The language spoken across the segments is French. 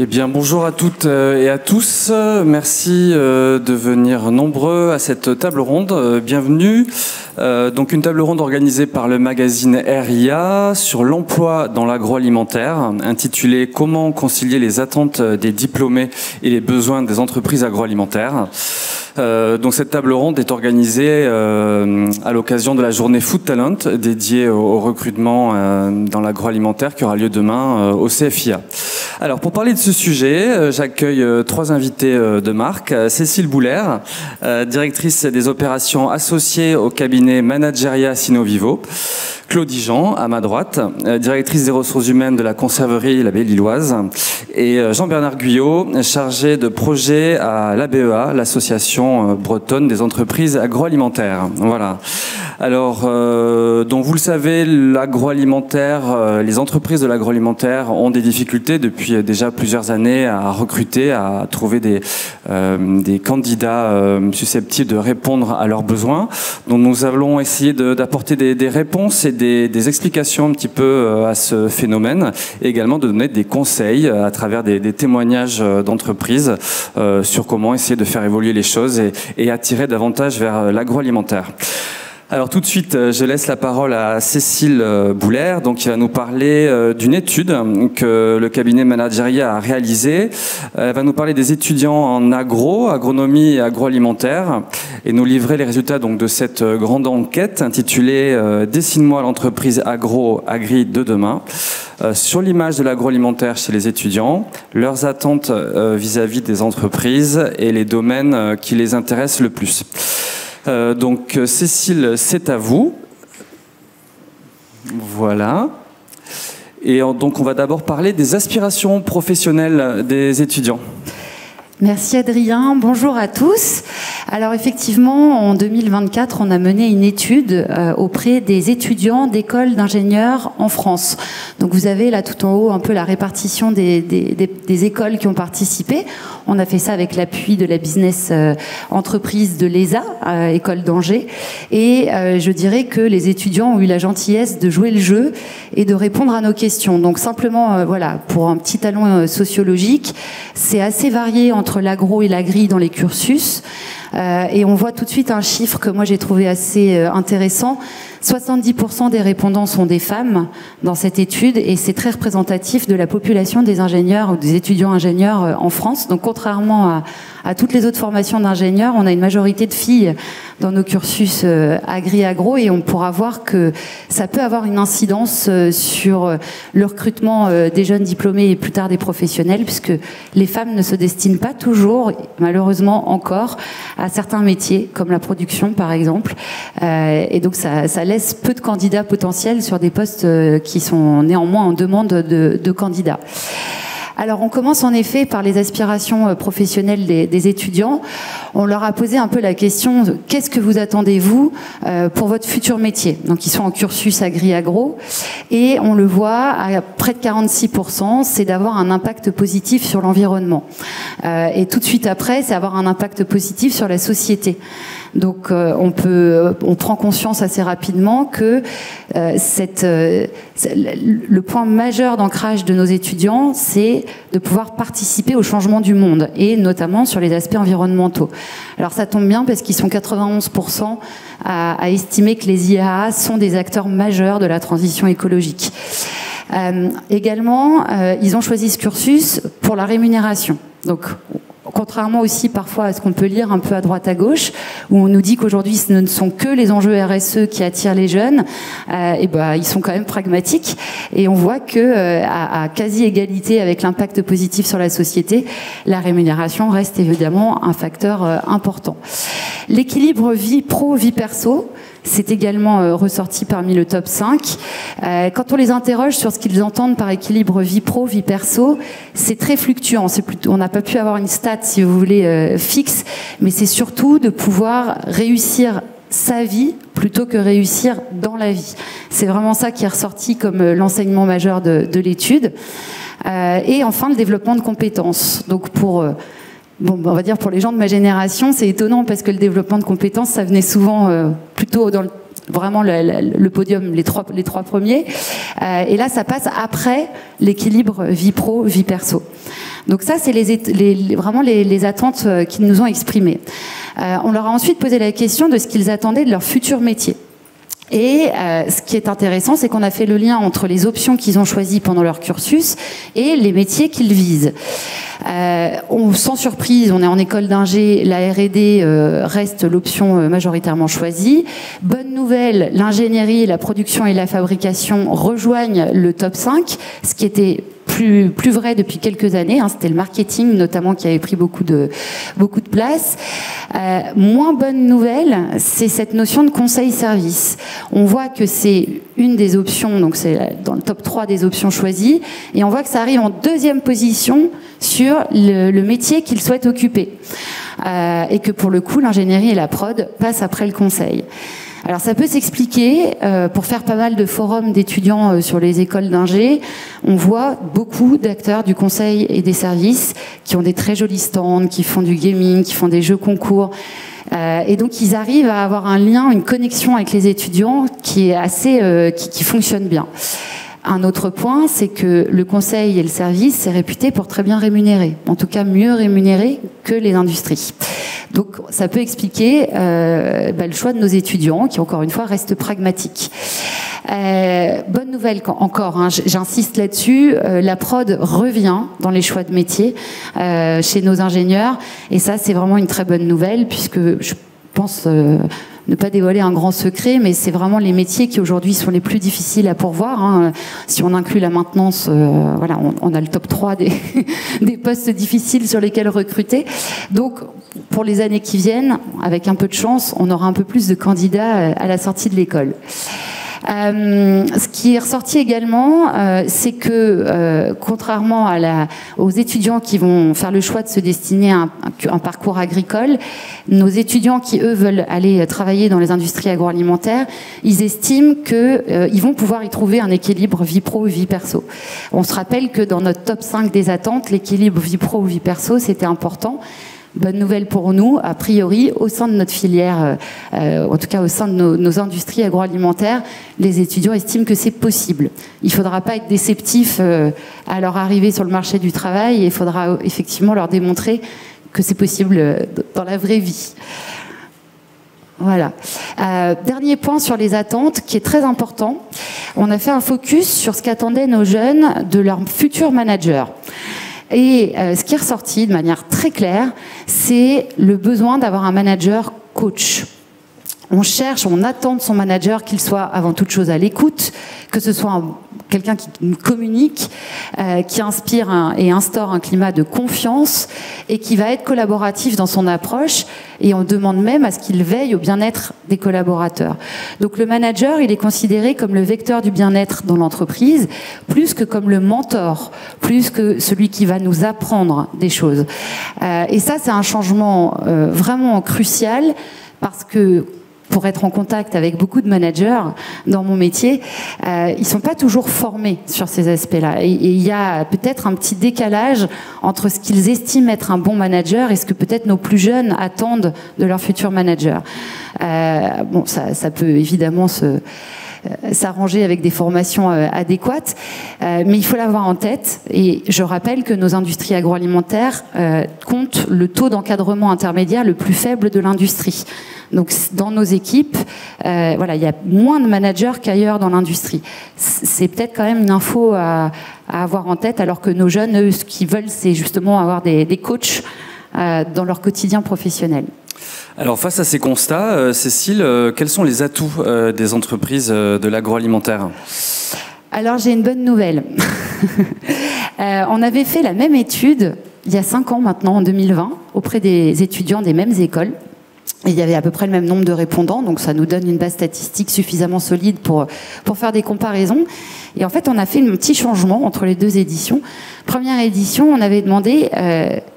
Eh bien, bonjour à toutes et à tous. Merci de venir nombreux à cette table ronde. Bienvenue. Donc, une table ronde organisée par le magazine RIA sur l'emploi dans l'agroalimentaire, intitulée « Comment concilier les attentes des diplômés et les besoins des entreprises agroalimentaires ». Donc cette table ronde est organisée à l'occasion de la journée Food Talent dédiée au recrutement dans l'agroalimentaire qui aura lieu demain au CFIA. Alors pour parler de ce sujet, j'accueille trois invités de marque. Cécile Bouler, directrice des opérations associées au cabinet Manageria Sinovivo. Claudie Jean, à ma droite, directrice des ressources humaines de la conserverie La Belle-Lilloise, et Jean-Bernard Guyot, chargé de projet à l'ABEA, l'association bretonne des entreprises agroalimentaires. Voilà. Alors, donc vous le savez, l'agroalimentaire, les entreprises de l'agroalimentaire ont des difficultés depuis déjà plusieurs années à recruter, à trouver des candidats susceptibles de répondre à leurs besoins. Donc nous allons essayer d'apporter des réponses et des explications un petit peu à ce phénomène, et également de donner des conseils à travers des témoignages d'entreprises sur comment essayer de faire évoluer les choses et attirer davantage vers l'agroalimentaire. Alors tout de suite, je laisse la parole à Cécile Bouler, donc qui va nous parler d'une étude que le cabinet Manageria a réalisée. Elle va nous parler des étudiants en agronomie et agroalimentaire, et nous livrer les résultats donc de cette grande enquête intitulée Dessine-moi l'entreprise agri de demain, sur l'image de l'agroalimentaire chez les étudiants, leurs attentes vis-à-vis des entreprises et les domaines qui les intéressent le plus. Donc Cécile, c'est à vous. Voilà. Et donc on va d'abord parler des aspirations professionnelles des étudiants. Merci Adrien, bonjour à tous. Alors effectivement, en 2024, on a mené une étude auprès des étudiants d'écoles d'ingénieurs en France. Donc vous avez là tout en haut un peu la répartition des écoles qui ont participé. On a fait ça avec l'appui de la business entreprise de l'ESA, école d'Angers. Et je dirais que les étudiants ont eu la gentillesse de jouer le jeu et de répondre à nos questions. Donc simplement, voilà, pour un petit talon sociologique, c'est assez varié entre l'agro et l'agri dans les cursus. Et on voit tout de suite un chiffre que moi j'ai trouvé assez intéressant. 70% des répondants sont des femmes dans cette étude, et c'est très représentatif de la population des ingénieurs ou des étudiants ingénieurs en France. Donc contrairement à toutes les autres formations d'ingénieurs, on a une majorité de filles dans nos cursus agri-agro, et on pourra voir que ça peut avoir une incidence sur le recrutement des jeunes diplômés et plus tard des professionnels, puisque les femmes ne se destinent pas toujours, malheureusement encore, à certains métiers, comme la production par exemple. Et donc ça laisse peu de candidats potentiels sur des postes qui sont néanmoins en demande de candidats. Alors on commence en effet par les aspirations professionnelles des étudiants. On leur a posé un peu la question de qu'est-ce que vous attendez-vous pour votre futur métier. Donc ils sont en cursus agri-agro, et on le voit à près de 46%, c'est d'avoir un impact positif sur l'environnement. Et tout de suite après, c'est avoir un impact positif sur la société. Donc on prend conscience assez rapidement que le point majeur d'ancrage de nos étudiants, c'est de pouvoir participer au changement du monde, et notamment sur les aspects environnementaux. Alors ça tombe bien parce qu'ils sont 91% à estimer que les IAA sont des acteurs majeurs de la transition écologique. Également, ils ont choisi ce cursus pour la rémunération. Donc contrairement aussi parfois à ce qu'on peut lire un peu à droite à gauche, où on nous dit qu'aujourd'hui ce ne sont que les enjeux RSE qui attirent les jeunes, et ben ils sont quand même pragmatiques, et on voit que à quasi égalité avec l'impact positif sur la société, la rémunération reste évidemment un facteur important. L'équilibre vie pro, vie perso, c'est également ressorti parmi le top 5. Quand on les interroge sur ce qu'ils entendent par équilibre vie pro, vie perso, c'est très fluctuant. On n'a pas pu avoir une stat, si vous voulez, fixe, mais c'est surtout de pouvoir réussir sa vie plutôt que réussir dans la vie. C'est vraiment ça qui est ressorti comme l'enseignement majeur de l'étude. Et enfin, le développement de compétences. Donc on va dire pour les gens de ma génération, c'est étonnant parce que le développement de compétences, ça venait souvent plutôt vraiment le podium, les trois premiers. Et là, ça passe après l'équilibre vie pro, vie perso. Donc ça, c'est vraiment les attentes qu'ils nous ont exprimées. On leur a ensuite posé la question de ce qu'ils attendaient de leur futur métier. Et ce qui est intéressant, c'est qu'on a fait le lien entre les options qu'ils ont choisies pendant leur cursus et les métiers qu'ils visent. Sans surprise, on est en école d'ingé, la R&D reste l'option majoritairement choisie. Bonne nouvelle, l'ingénierie, la production et la fabrication rejoignent le top 5, ce qui était plus vrai depuis quelques années. C'était le marketing notamment qui avait pris beaucoup de place. Moins bonne nouvelle, c'est cette notion de conseil-service. On voit que c'est une des options, donc c'est dans le top 3 des options choisies, et on voit que ça arrive en deuxième position sur le métier qu'ils souhaitent occuper. Et que pour le coup, l'ingénierie et la prod passent après le conseil. Alors ça peut s'expliquer, pour faire pas mal de forums d'étudiants sur les écoles d'ingé, on voit beaucoup d'acteurs du conseil et des services qui ont des très jolis stands, qui font du gaming, qui font des jeux concours. Et donc ils arrivent à avoir un lien, une connexion avec les étudiants qui est assez, qui fonctionne bien. Un autre point, c'est que le conseil et le service, c'est réputé pour très bien rémunérer, en tout cas mieux rémunéré que les industries. Donc ça peut expliquer le choix de nos étudiants, qui encore une fois restent pragmatiques. Bonne nouvelle encore, j'insiste là-dessus, la prod revient dans les choix de métier chez nos ingénieurs, et ça c'est vraiment une très bonne nouvelle, puisque je pense ne pas dévoiler un grand secret, mais c'est vraiment les métiers qui aujourd'hui sont les plus difficiles à pourvoir. Si on inclut la maintenance, voilà, on a le top 3 des postes difficiles sur lesquels recruter. Donc, pour les années qui viennent, avec un peu de chance, on aura un peu plus de candidats à la sortie de l'école. Ce qui est ressorti également, c'est que contrairement aux étudiants qui vont faire le choix de se destiner à un parcours agricole, nos étudiants qui, eux, veulent aller travailler dans les industries agroalimentaires, ils estiment qu'ils vont pouvoir y trouver un équilibre vie pro, vie perso. On se rappelle que dans notre top 5 des attentes, l'équilibre vie pro, vie perso, c'était important. Bonne nouvelle pour nous, a priori, au sein de notre filière, en tout cas au sein de nos industries agroalimentaires, les étudiants estiment que c'est possible. Il ne faudra pas être déceptif à leur arrivée sur le marché du travail, et il faudra effectivement leur démontrer que c'est possible dans la vraie vie. Voilà. Dernier point sur les attentes, qui est très important. On a fait un focus sur ce qu'attendaient nos jeunes de leurs futurs managers. Et ce qui est ressorti de manière très claire, c'est le besoin d'avoir un manager coach. On attend de son manager qu'il soit avant toute chose à l'écoute, que ce soit quelqu'un qui communique, qui inspire et instaure un climat de confiance et qui va être collaboratif dans son approche, et on demande même à ce qu'il veille au bien-être des collaborateurs. Donc le manager, il est considéré comme le vecteur du bien-être dans l'entreprise, plus que comme le mentor, plus que celui qui va nous apprendre des choses. Et ça, c'est un changement vraiment crucial, parce que pour être en contact avec beaucoup de managers dans mon métier, ils sont pas toujours formés sur ces aspects-là. Et il y a peut-être un petit décalage entre ce qu'ils estiment être un bon manager et ce que peut-être nos plus jeunes attendent de leur futur manager. Bon, ça peut évidemment s'arranger avec des formations adéquates, mais il faut l'avoir en tête. Et je rappelle que nos industries agroalimentaires comptent le taux d'encadrement intermédiaire le plus faible de l'industrie. Donc dans nos équipes, voilà, il y a moins de managers qu'ailleurs dans l'industrie. C'est peut-être quand même une info à avoir en tête, alors que nos jeunes, eux, ce qu'ils veulent, c'est justement avoir des coachs dans leur quotidien professionnel. Alors face à ces constats, Cécile, quels sont les atouts des entreprises de l'agroalimentaire ? Alors j'ai une bonne nouvelle. On avait fait la même étude il y a 5 ans maintenant, en 2020, auprès des étudiants des mêmes écoles. Et il y avait à peu près le même nombre de répondants, donc ça nous donne une base statistique suffisamment solide pour faire des comparaisons. Et en fait, on a fait un petit changement entre les deux éditions. Première édition, on avait demandé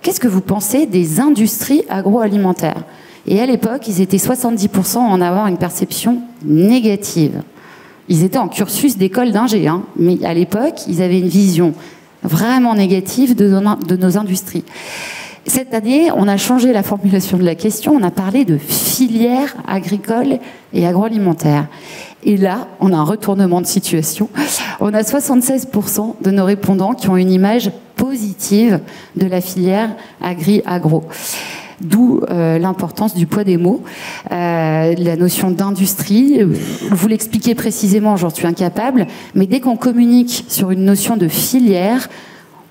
qu'est-ce que vous pensez des industries agroalimentaires ? Et à l'époque, ils étaient 70% à en avoir une perception négative. Ils étaient en cursus d'école d'ingé, mais à l'époque, ils avaient une vision vraiment négative de nos industries. Cette année, on a changé la formulation de la question, on a parlé de filière agricole et agroalimentaire. Et là, on a un retournement de situation. On a 76% de nos répondants qui ont une image positive de la filière agri-agro. D'où l'importance du poids des mots, la notion d'industrie. Vous l'expliquez précisément, j'en suis incapable, mais dès qu'on communique sur une notion de filière,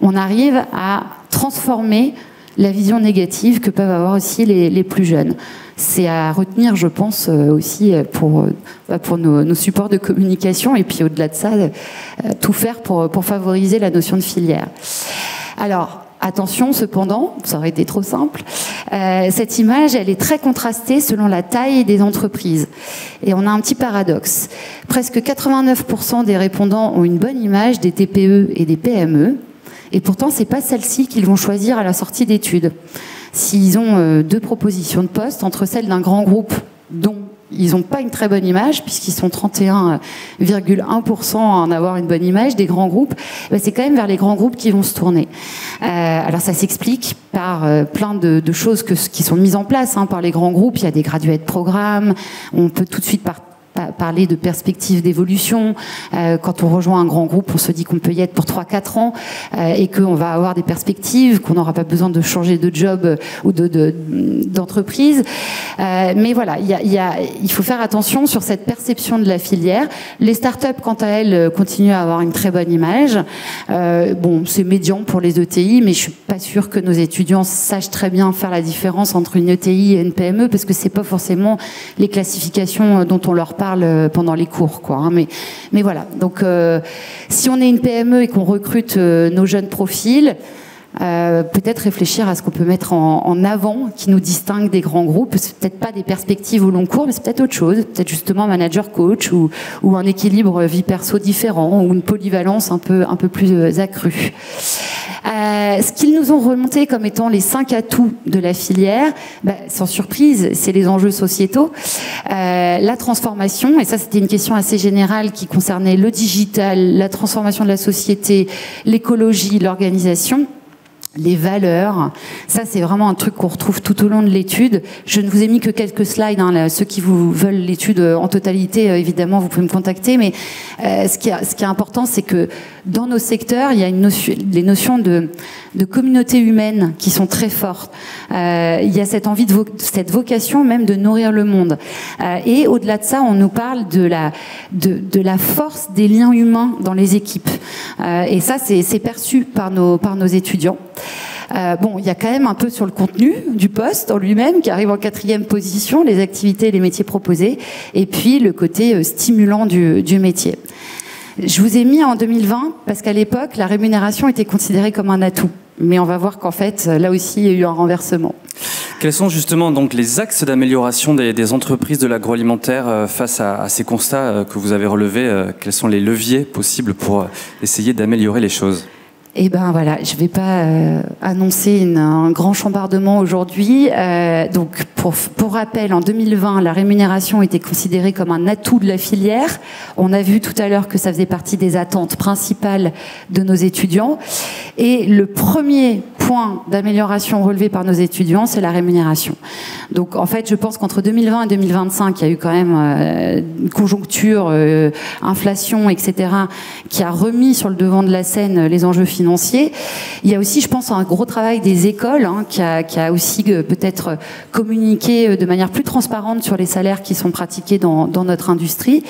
on arrive à transformer la vision négative que peuvent avoir aussi les plus jeunes. C'est à retenir, je pense, aussi pour nos supports de communication, et puis au-delà de ça, tout faire pour favoriser la notion de filière. Alors, attention, cependant, ça aurait été trop simple, cette image, elle est très contrastée selon la taille des entreprises. Et on a un petit paradoxe. Presque 89% des répondants ont une bonne image des TPE et des PME, et pourtant, c'est pas celle-ci qu'ils vont choisir à la sortie d'études. S'ils ont deux propositions de poste, entre celles d'un grand groupe dont ils n'ont pas une très bonne image, puisqu'ils sont 31,1% à en avoir une bonne image des grands groupes, c'est quand même vers les grands groupes qu'ils vont se tourner. Alors ça s'explique par plein de choses qui sont mises en place par les grands groupes. Il y a des graduate programmes, on peut tout de suite parler de perspectives d'évolution. Quand on rejoint un grand groupe, on se dit qu'on peut y être pour 3-4 ans et qu'on va avoir des perspectives, qu'on n'aura pas besoin de changer de job ou d'entreprise. Mais voilà, il faut faire attention sur cette perception de la filière. Les startups, quant à elles, continuent à avoir une très bonne image. Bon, c'est médian pour les ETI, mais je suis pas sûre que nos étudiants sachent très bien faire la différence entre une ETI et une PME, parce que c'est pas forcément les classifications dont on leur parle pendant les cours, quoi. Mais voilà. Donc, si on est une PME et qu'on recrute nos jeunes profils, peut-être réfléchir à ce qu'on peut mettre en avant qui nous distingue des grands groupes. C'est peut-être pas des perspectives au long cours, mais c'est peut-être autre chose. Peut-être justement manager coach ou un équilibre vie perso différent ou une polyvalence un peu plus accrue. Ce qu'ils nous ont remonté comme étant les 5 atouts de la filière, sans surprise, c'est les enjeux sociétaux, la transformation, et ça c'était une question assez générale qui concernait le digital, la transformation de la société, l'écologie, l'organisation. Les valeurs, ça c'est vraiment un truc qu'on retrouve tout au long de l'étude. Je ne vous ai mis que quelques slides, ceux qui vous veulent l'étude en totalité, évidemment vous pouvez me contacter, mais ce qui est important, c'est que dans nos secteurs, il y a les notions de communauté humaine qui sont très fortes. Il y a cette envie cette vocation même de nourrir le monde. Et au-delà de ça, on nous parle de la force des liens humains dans les équipes. Et ça, c'est perçu par nos étudiants. Bon, il y a quand même un peu sur le contenu du poste en lui-même qui arrive en 4e position, les activités et les métiers proposés, et puis le côté stimulant du métier. Je vous ai mis en 2020 parce qu'à l'époque, la rémunération était considérée comme un atout. Mais on va voir qu'en fait, là aussi, il y a eu un renversement. Quels sont justement donc les axes d'amélioration des entreprises de l'agroalimentaire face à ces constats que vous avez relevés? Quels sont les leviers possibles pour essayer d'améliorer les choses? Eh ben voilà, je vais pas annoncer un grand chambardement aujourd'hui. Donc pour rappel, en 2020, la rémunération était considérée comme un atout de la filière. On a vu tout à l'heure que ça faisait partie des attentes principales de nos étudiants. Et le premier point d'amélioration relevé par nos étudiants, c'est la rémunération. Donc en fait, je pense qu'entre 2020 et 2025, il y a eu quand même une conjoncture, inflation, etc., qui a remis sur le devant de la scène les enjeux financiers. Il y a aussi, je pense, un gros travail des écoles qui a aussi peut-être communiqué de manière plus transparente sur les salaires qui sont pratiqués dans notre industrie.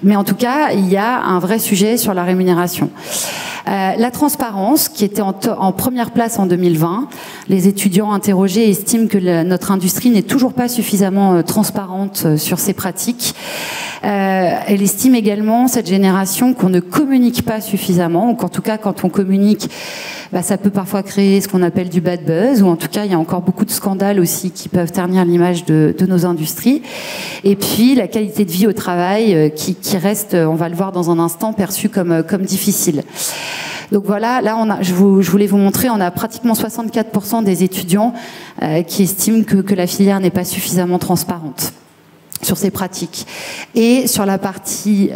Mais en tout cas, il y a un vrai sujet sur la rémunération. La transparence, qui était en première place en 2020. Les étudiants interrogés estiment que notre industrie n'est toujours pas suffisamment transparente sur ses pratiques. Elle estime également, cette génération, qu'on ne communique pas suffisamment, ou qu'en tout cas, quand on communique, ça peut parfois créer ce qu'on appelle du bad buzz, ou en tout cas, il y a encore beaucoup de scandales aussi qui peuvent ternir l'image de nos industries. Et puis, la qualité de vie au travail qui reste, on va le voir dans un instant, perçue comme difficile. Donc voilà, là, je voulais vous montrer, on a pratiquement 64% des étudiants qui estiment que la filière n'est pas suffisamment transparente. sur ces pratiques. Et sur la partie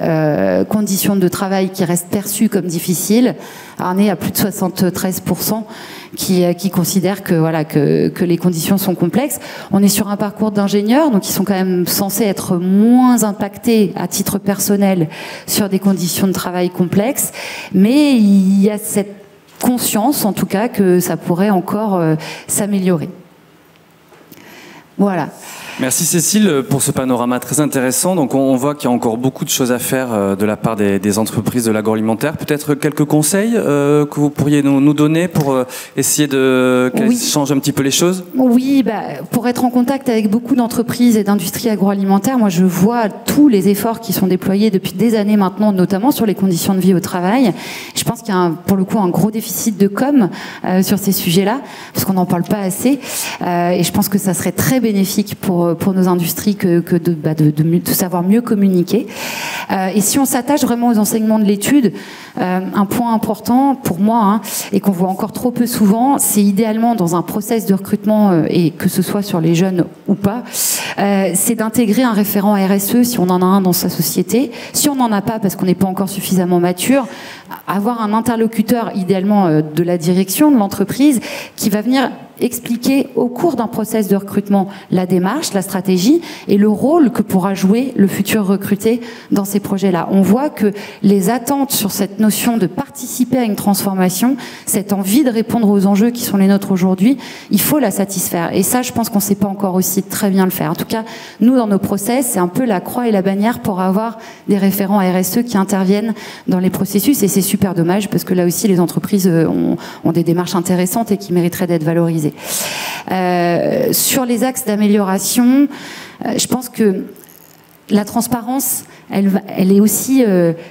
conditions de travail qui restent perçues comme difficiles, on est à plus de 73% qui considèrent que les conditions sont complexes. On est sur un parcours d'ingénieurs, donc ils sont quand même censés être moins impactés à titre personnel sur des conditions de travail complexes, mais il y a cette conscience, en tout cas, que ça pourrait encore s'améliorer. Voilà. Merci Cécile pour ce panorama très intéressant. Donc on voit qu'il y a encore beaucoup de choses à faire de la part des entreprises de l'agroalimentaire. Peut-être quelques conseils que vous pourriez nous donner pour essayer qu'elles changent un petit peu les choses? Oui, pour être en contact avec beaucoup d'entreprises et d'industries agroalimentaires, moi je vois tous les efforts qui sont déployés depuis des années maintenant, notamment sur les conditions de vie au travail. Je pense qu'il y a pour le coup un gros déficit de com sur ces sujets-là, parce qu'on n'en parle pas assez. Et je pense que ça serait très bénéfique pour nos industries que de savoir mieux communiquer. Et si on s'attache vraiment aux enseignements de l'étude, un point important pour moi, et qu'on voit encore trop peu souvent, c'est idéalement dans un process de recrutement, et que ce soit sur les jeunes ou pas, c'est d'intégrer un référent RSE si on en a un dans sa société. Si on n'en a pas parce qu'on n'est pas encore suffisamment mature, avoir un interlocuteur idéalement de la direction de l'entreprise qui va venir expliquer au cours d'un process de recrutement la démarche, la stratégie et le rôle que pourra jouer le futur recruté dans ces projets-là. On voit que les attentes sur cette notion de participer à une transformation, cette envie de répondre aux enjeux qui sont les nôtres aujourd'hui, il faut la satisfaire. Et ça, je pense qu'on ne sait pas encore aussi très bien le faire. En tout cas, nous, dans nos process, c'est un peu la croix et la bannière pour avoir des référents RSE qui interviennent dans les processus. Et c'est super dommage parce que là aussi, les entreprises ont des démarches intéressantes et qui mériteraient d'être valorisées. Sur les axes d'amélioration, je pense que la transparence, elle est aussi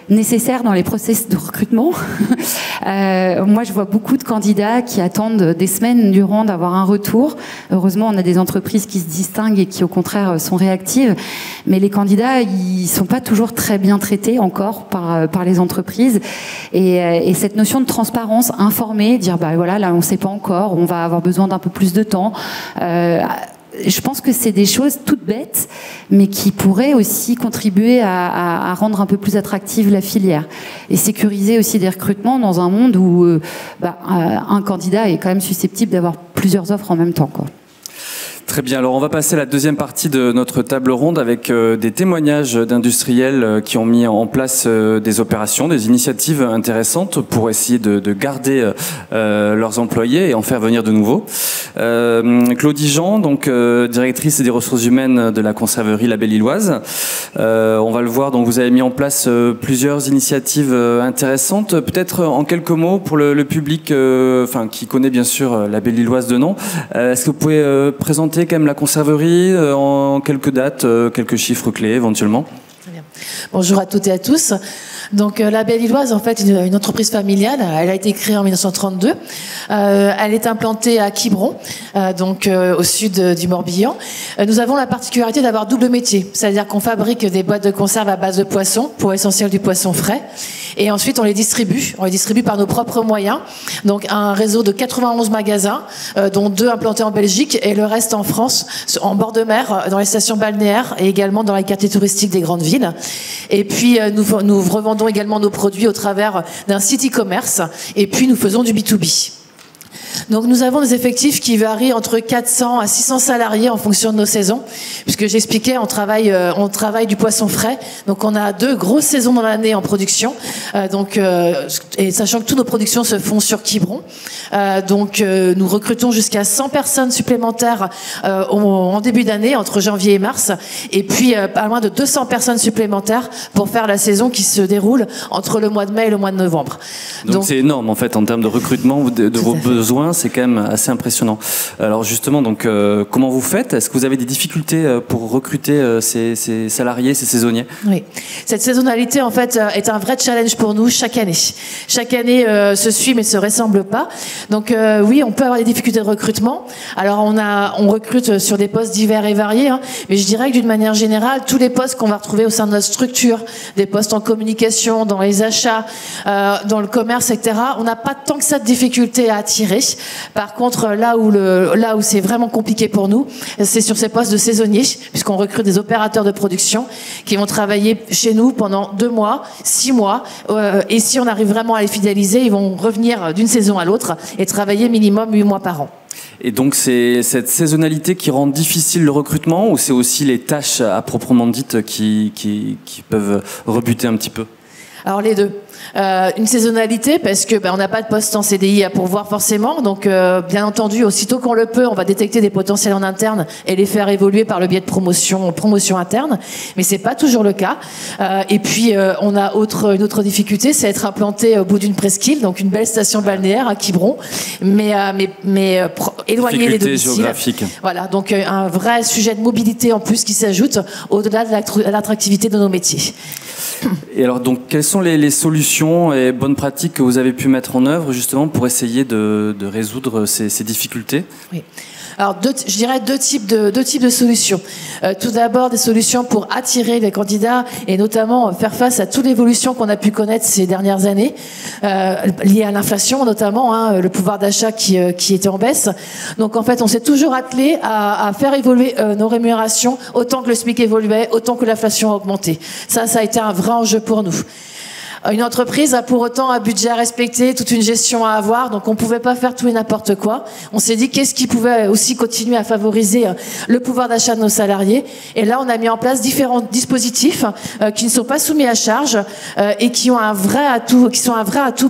nécessaire dans les process de recrutement. Moi, je vois beaucoup de candidats qui attendent des semaines durant d'avoir un retour. Heureusement, on a des entreprises qui se distinguent et qui, au contraire, sont réactives. Mais les candidats, ils sont pas toujours très bien traités encore par les entreprises. Et cette notion de transparence, informer, dire voilà, là, on sait pas encore, on va avoir besoin d'un peu plus de temps. Je pense que c'est des choses toutes bêtes, mais qui pourraient aussi contribuer à rendre un peu plus attractive la filière et sécuriser aussi des recrutements dans un monde où un candidat est quand même susceptible d'avoir plusieurs offres en même temps, quoi. Très bien, alors on va passer à la deuxième partie de notre table ronde avec des témoignages d'industriels qui ont mis en place des opérations, des initiatives intéressantes pour essayer de garder leurs employés et en faire venir de nouveaux. Claudie Jean, donc directrice des ressources humaines de la conserverie La Belle-Illoise. On va le voir, donc vous avez mis en place plusieurs initiatives intéressantes. Peut-être en quelques mots pour le public qui connaît bien sûr La Belle-Illoise de nom. Est-ce que vous pouvez présenter quand même la conserverie en quelques dates, quelques chiffres clés éventuellement? Très bien. Bonjour à toutes et à tous. Donc La Belle-Illoise, en fait, une entreprise familiale. Elle a été créée en 1932. Elle est implantée à Quiberon, au sud du Morbihan. Nous avons la particularité d'avoir double métier, c'est-à-dire qu'on fabrique des boîtes de conserve à base de poisson, pour l'essentiel du poisson frais, et ensuite on les distribue. On les distribue par nos propres moyens. Donc un réseau de 91 magasins, dont 2 implantés en Belgique et le reste en France, en bord de mer, dans les stations balnéaires et également dans les quartiers touristiques des grandes villes. Et puis nous revendons également nos produits au travers d'un site e-commerce et puis nous faisons du B2B. Donc nous avons des effectifs qui varient entre 400 à 600 salariés en fonction de nos saisons, puisque j'expliquais, on travaille du poisson frais, donc on a 2 grosses saisons dans l'année en production, et sachant que toutes nos productions se font sur Quiberon, nous recrutons jusqu'à 100 personnes supplémentaires en début d'année, entre janvier et mars, et puis pas loin de 200 personnes supplémentaires pour faire la saison qui se déroule entre le mois de mai et le mois de novembre. Donc c'est énorme en fait en termes de recrutement de vos besoins. C'est quand même assez impressionnant. Alors justement, donc comment vous faites? Est-ce que vous avez des difficultés pour recruter ces salariés, ces saisonniers? Oui, cette saisonnalité en fait est un vrai challenge pour nous chaque année. Chaque année se suit mais se ressemble pas. Donc oui, on peut avoir des difficultés de recrutement. Alors on recrute sur des postes divers et variés, mais je dirais que d'une manière générale, tous les postes qu'on va retrouver au sein de notre structure, des postes en communication, dans les achats, dans le commerce, etc., on n'a pas tant que ça de difficultés à attirer. Par contre, là où c'est vraiment compliqué pour nous, c'est sur ces postes de saisonniers, puisqu'on recrute des opérateurs de production qui vont travailler chez nous pendant 2 mois, 6 mois, et si on arrive vraiment à les fidéliser, ils vont revenir d'une saison à l'autre et travailler minimum 8 mois par an. Et donc c'est cette saisonnalité qui rend difficile le recrutement, ou c'est aussi les tâches à proprement dites qui peuvent rebuter un petit peu? Alors les deux. Une saisonnalité parce que on n'a pas de poste en CDI à pourvoir forcément, donc bien entendu aussitôt qu'on le peut on va détecter des potentiels en interne et les faire évoluer par le biais de promotion interne, mais c'est pas toujours le cas. Et puis on a une autre difficulté, c'est être implanté au bout d'une presqu'île, donc une belle station balnéaire à Quiberon, mais éloigné des domiciles. Géographiques. Voilà, donc un vrai sujet de mobilité en plus qui s'ajoute au-delà de l'attractivité de nos métiers. Et alors, donc, quelles sont les solutions et bonnes pratiques que vous avez pu mettre en œuvre justement pour essayer de résoudre ces difficultés? Oui. Alors, je dirais deux types de solutions. Tout d'abord, des solutions pour attirer les candidats et notamment faire face à toute l'évolution qu'on a pu connaître ces dernières années, liée à l'inflation notamment, le pouvoir d'achat qui était en baisse. Donc, en fait, on s'est toujours attelé à faire évoluer nos rémunérations autant que le SMIC évoluait, autant que l'inflation a augmenté. Ça a été un vrai enjeu pour nous. Une entreprise a pour autant un budget à respecter, toute une gestion à avoir, donc on pouvait pas faire tout et n'importe quoi. On s'est dit qu'est-ce qui pouvait aussi continuer à favoriser le pouvoir d'achat de nos salariés. Et là, on a mis en place différents dispositifs qui ne sont pas soumis à charge et qui ont un vrai atout,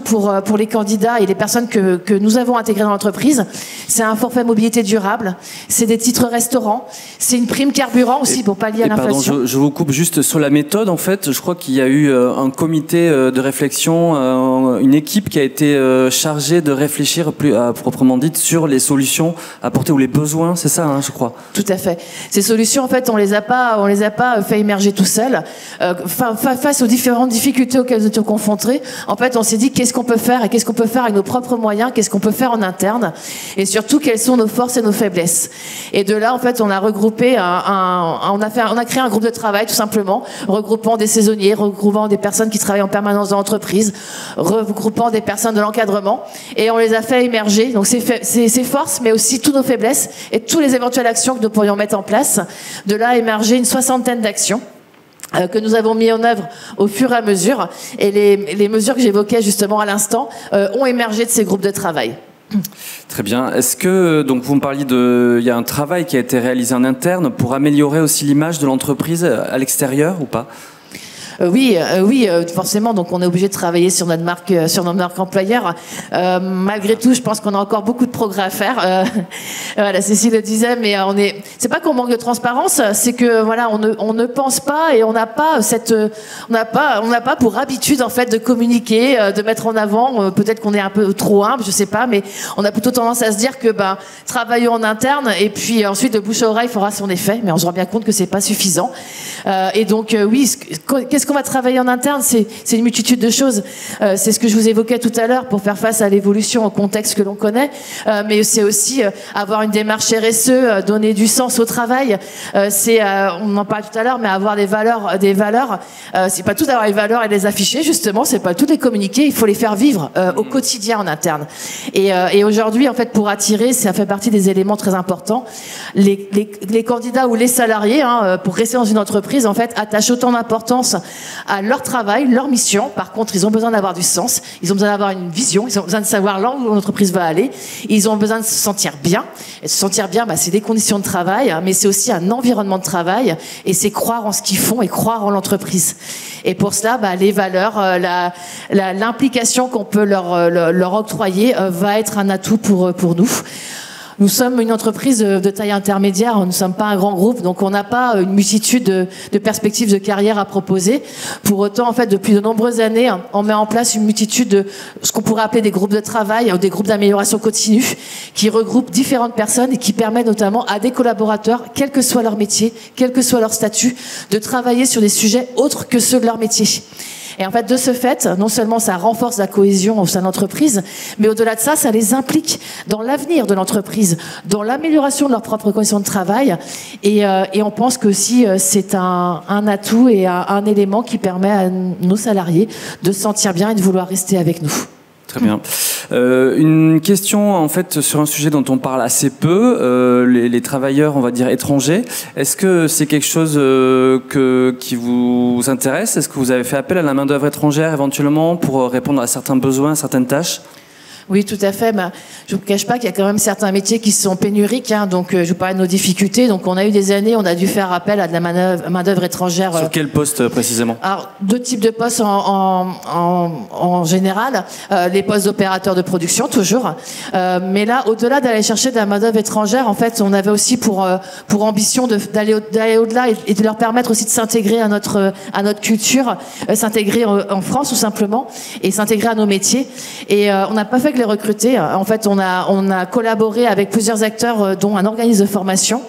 pour les candidats et les personnes que nous avons intégrées dans l'entreprise. C'est un forfait mobilité durable, c'est des titres restaurants, c'est une prime carburant aussi pour pallier à l'inflation. Pardon, je vous coupe juste sur la méthode. En fait, je crois qu'il y a eu un comité de réflexion, une équipe qui a été chargée de réfléchir plus à proprement dit sur les solutions apportées ou les besoins, c'est ça, je crois. Tout à fait. Ces solutions, en fait, on les a pas fait émerger tout seuls. Face aux différentes difficultés auxquelles nous étions confrontés, en fait, on s'est dit qu'est-ce qu'on peut faire et qu'est-ce qu'on peut faire avec nos propres moyens, qu'est-ce qu'on peut faire en interne, et surtout quelles sont nos forces et nos faiblesses. Et de là, en fait, on a regroupé on a créé un groupe de travail tout simplement, regroupant des saisonniers, regroupant des personnes qui travaillent en permanence dans l'entreprise, regroupant des personnes de l'encadrement, et on les a fait émerger. Donc ces forces, mais aussi toutes nos faiblesses et toutes les éventuelles actions que nous pourrions mettre en place. De là a émergé une 60aine d'actions que nous avons mis en œuvre au fur et à mesure, et les mesures que j'évoquais justement à l'instant ont émergé de ces groupes de travail. Très bien. Est-ce que, donc vous me parliez il y a un travail qui a été réalisé en interne pour améliorer aussi l'image de l'entreprise à l'extérieur ou pas? Oui, forcément. Donc, on est obligé de travailler sur notre marque employeur. Malgré tout, je pense qu'on a encore beaucoup de progrès à faire. Voilà, Cécile le disait, mais c'est pas qu'on manque de transparence, c'est que voilà, on ne pense pas et on n'a pas pour habitude en fait de communiquer, de mettre en avant. Peut-être qu'on est un peu trop humble, je sais pas, mais on a plutôt tendance à se dire que travaillons en interne et puis ensuite de bouche à oreille fera son effet. Mais on se rend bien compte que c'est pas suffisant. Et donc oui, qu'est-ce qu'on va travailler en interne? C'est une multitude de choses. C'est ce que je vous évoquais tout à l'heure pour faire face à l'évolution au contexte que l'on connaît. Mais c'est aussi avoir une démarche RSE, donner du sens au travail. On en parle tout à l'heure, mais avoir des valeurs. C'est pas tout d'avoir les valeurs et les afficher justement. C'est pas tout les communiquer. Il faut les faire vivre au quotidien en interne. Et aujourd'hui, en fait, pour attirer, ça fait partie des éléments très importants. Les candidats ou les salariés, pour rester dans une entreprise, en fait, attachent autant d'importance à leur travail, leur mission. Par contre, ils ont besoin d'avoir du sens, ils ont besoin d'avoir une vision, ils ont besoin de savoir là où l'entreprise va aller, ils ont besoin de se sentir bien. Et se sentir bien, c'est des conditions de travail, mais c'est aussi un environnement de travail, et c'est croire en ce qu'ils font et croire en l'entreprise. Et pour cela, les valeurs, l'implication qu'on peut leur octroyer va être un atout pour nous. Nous sommes une entreprise de taille intermédiaire, nous ne sommes pas un grand groupe, donc on n'a pas une multitude de perspectives de carrière à proposer. Pour autant, en fait, depuis de nombreuses années, on met en place une multitude de ce qu'on pourrait appeler des groupes de travail, ou des groupes d'amélioration continue, qui regroupent différentes personnes et qui permettent notamment à des collaborateurs, quel que soit leur métier, quel que soit leur statut, de travailler sur des sujets autres que ceux de leur métier. Et en fait, de ce fait, non seulement ça renforce la cohésion au sein de l'entreprise, mais au-delà de ça, ça les implique dans l'avenir de l'entreprise, dans l'amélioration de leurs propres conditions de travail. Et on pense que aussi c'est un atout et un élément qui permet à nos salariés de se sentir bien et de vouloir rester avec nous. Très bien. Une question en fait sur un sujet dont on parle assez peu, les travailleurs, on va dire étrangers. Est-ce que c'est quelque chose qui vous intéresse? Est-ce que vous avez fait appel à la main-d'œuvre étrangère éventuellement pour répondre à certains besoins, certaines tâches? Oui, tout à fait. Ben, je ne vous cache pas qu'il y a quand même certains métiers qui sont pénuriques. Donc, je vous parlais de nos difficultés. Donc, on a eu des années, on a dû faire appel à de la main-d'œuvre étrangère. Sur quel poste précisément? Alors, deux types de postes en général. Les postes d'opérateurs de production, toujours. Mais là, au-delà d'aller chercher de la main-d'œuvre étrangère, en fait, on avait aussi pour ambition d'aller au-delà et de leur permettre aussi de s'intégrer à notre culture, s'intégrer en France, tout simplement, et s'intégrer à nos métiers. Et on n'a pas fait que les recruter. En fait, on a collaboré avec plusieurs acteurs, dont un organisme de formation.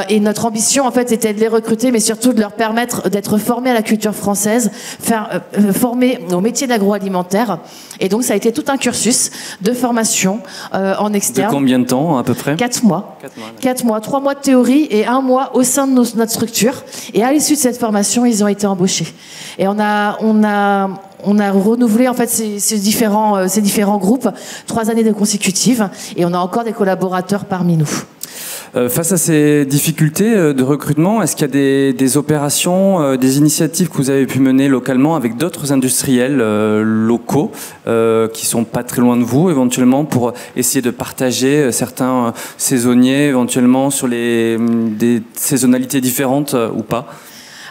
Et notre ambition, en fait, était de les recruter, mais surtout de leur permettre d'être formés à la culture française, formés au métier de l'agroalimentaire. Et donc, ça a été tout un cursus de formation en externe. De combien de temps, à peu près? 4 mois. 4 mois. 3 mois de théorie et 1 mois au sein de notre structure. Et à l'issue de cette formation, ils ont été embauchés. Et on a renouvelé en fait ces différents groupes 3 années de consécutives, et on a encore des collaborateurs parmi nous. Face à ces difficultés de recrutement, est-ce qu'il y a des opérations, des initiatives que vous avez pu mener localement avec d'autres industriels locaux qui sont pas très loin de vous, éventuellement, pour essayer de partager certains saisonniers, éventuellement sur des saisonnalités différentes ou pas?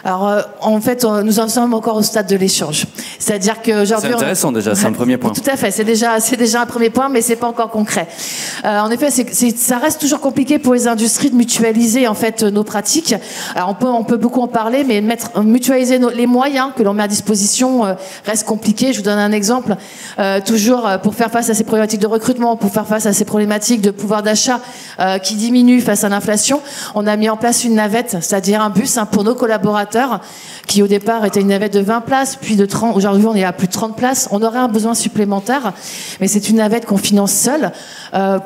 Alors, en fait, nous en sommes encore au stade de l'échange. C'est-à-dire qu'aujourd'hui... C'est intéressant déjà, c'est un premier point. Tout à fait, c'est déjà un premier point, mais c'est pas encore concret. En effet, ça reste toujours compliqué pour les industries de mutualiser, en fait, nos pratiques. Alors, on peut beaucoup en parler, mais mutualiser les moyens que l'on met à disposition reste compliqué. Je vous donne un exemple. Toujours, pour faire face à ces problématiques de recrutement, pour faire face à ces problématiques de pouvoir d'achat qui diminuent face à l'inflation, on a mis en place une navette, c'est-à-dire un bus pour nos collaborateurs, qui au départ était une navette de 20 places, puis de 30. Aujourd'hui, on est à plus de 30 places. On aurait un besoin supplémentaire, mais c'est une navette qu'on finance seule,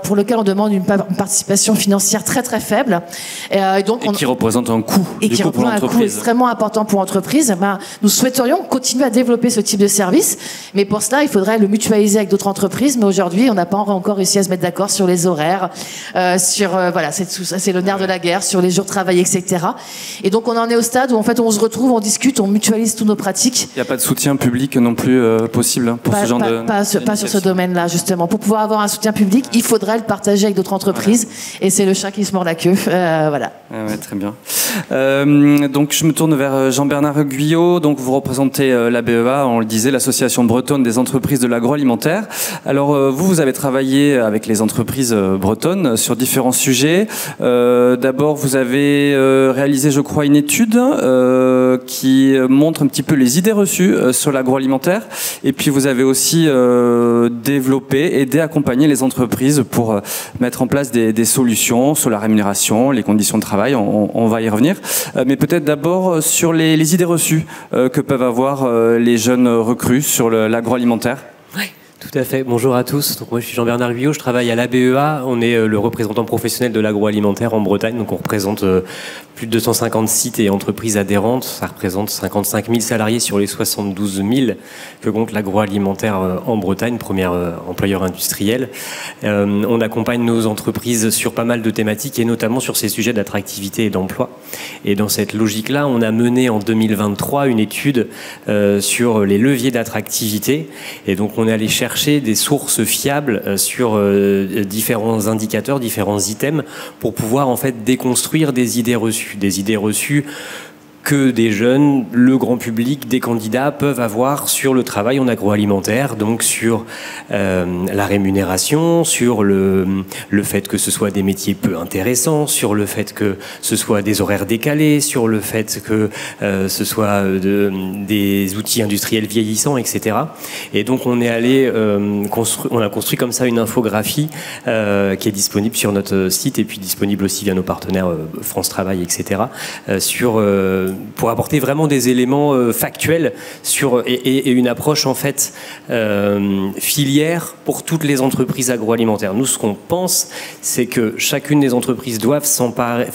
pour lequel on demande une participation financière très très faible. Et qui représente un coût. Et qui représente un coût extrêmement important pour l'entreprise. Nous souhaiterions continuer à développer ce type de service, mais pour cela, il faudrait le mutualiser avec d'autres entreprises. Mais aujourd'hui, on n'a pas encore réussi à se mettre d'accord sur les horaires, voilà, c'est le nerf de la guerre, sur les jours travaillés, etc. Et donc, on en est au stade où en fait, on se retrouve, on discute, on mutualise tous nos pratiques. Il n'y a pas de soutien public non plus possible pour ce genre de... Pas sur ce domaine-là, justement. Pour pouvoir avoir un soutien public, il faudrait le partager avec d'autres entreprises. Voilà. Et c'est le chat qui se mord la queue. Voilà. Ouais, très bien. Donc, je me tourne vers Jean-Bernard Guyot. Donc, vous représentez la BEA, on le disait, l'Association bretonne des entreprises de l'agroalimentaire. Alors, vous avez travaillé avec les entreprises bretonnes sur différents sujets. D'abord, vous avez réalisé, je crois, une étude qui montre un petit peu les idées reçues sur l'agroalimentaire. Et puis vous avez aussi développé, aidé, accompagné les entreprises pour mettre en place des solutions sur la rémunération, les conditions de travail. On va y revenir. Mais peut-être d'abord sur les idées reçues que peuvent avoir les jeunes recrues sur l'agroalimentaire. Tout à fait. Bonjour à tous. Donc moi je suis Jean-Bernard Guyot, je travaille à la BEA. On est le représentant professionnel de l'agroalimentaire en Bretagne. Donc on représente plus de 250 sites et entreprises adhérentes. Ça représente 55 000 salariés sur les 72 000 que compte l'agroalimentaire en Bretagne, premier employeur industriel. On accompagne nos entreprises sur pas mal de thématiques et notamment sur ces sujets d'attractivité et d'emploi. Et dans cette logique-là, on a mené en 2023 une étude sur les leviers d'attractivité. Et donc on est allé chercher des sources fiables sur différents indicateurs, différents items pour pouvoir en fait déconstruire des idées reçues que des jeunes, le grand public, des candidats peuvent avoir sur le travail en agroalimentaire, donc sur la rémunération, sur le fait que ce soit des métiers peu intéressants, sur le fait que ce soit des horaires décalés, sur le fait que ce soit des outils industriels vieillissants, etc. Et donc on est allé on a construit comme ça une infographie qui est disponible sur notre site et puis disponible aussi via nos partenaires France Travail, etc. Pour apporter vraiment des éléments factuels et une approche en fait filière pour toutes les entreprises agroalimentaires. Nous, ce qu'on pense, c'est que chacune des entreprises doit s'emparer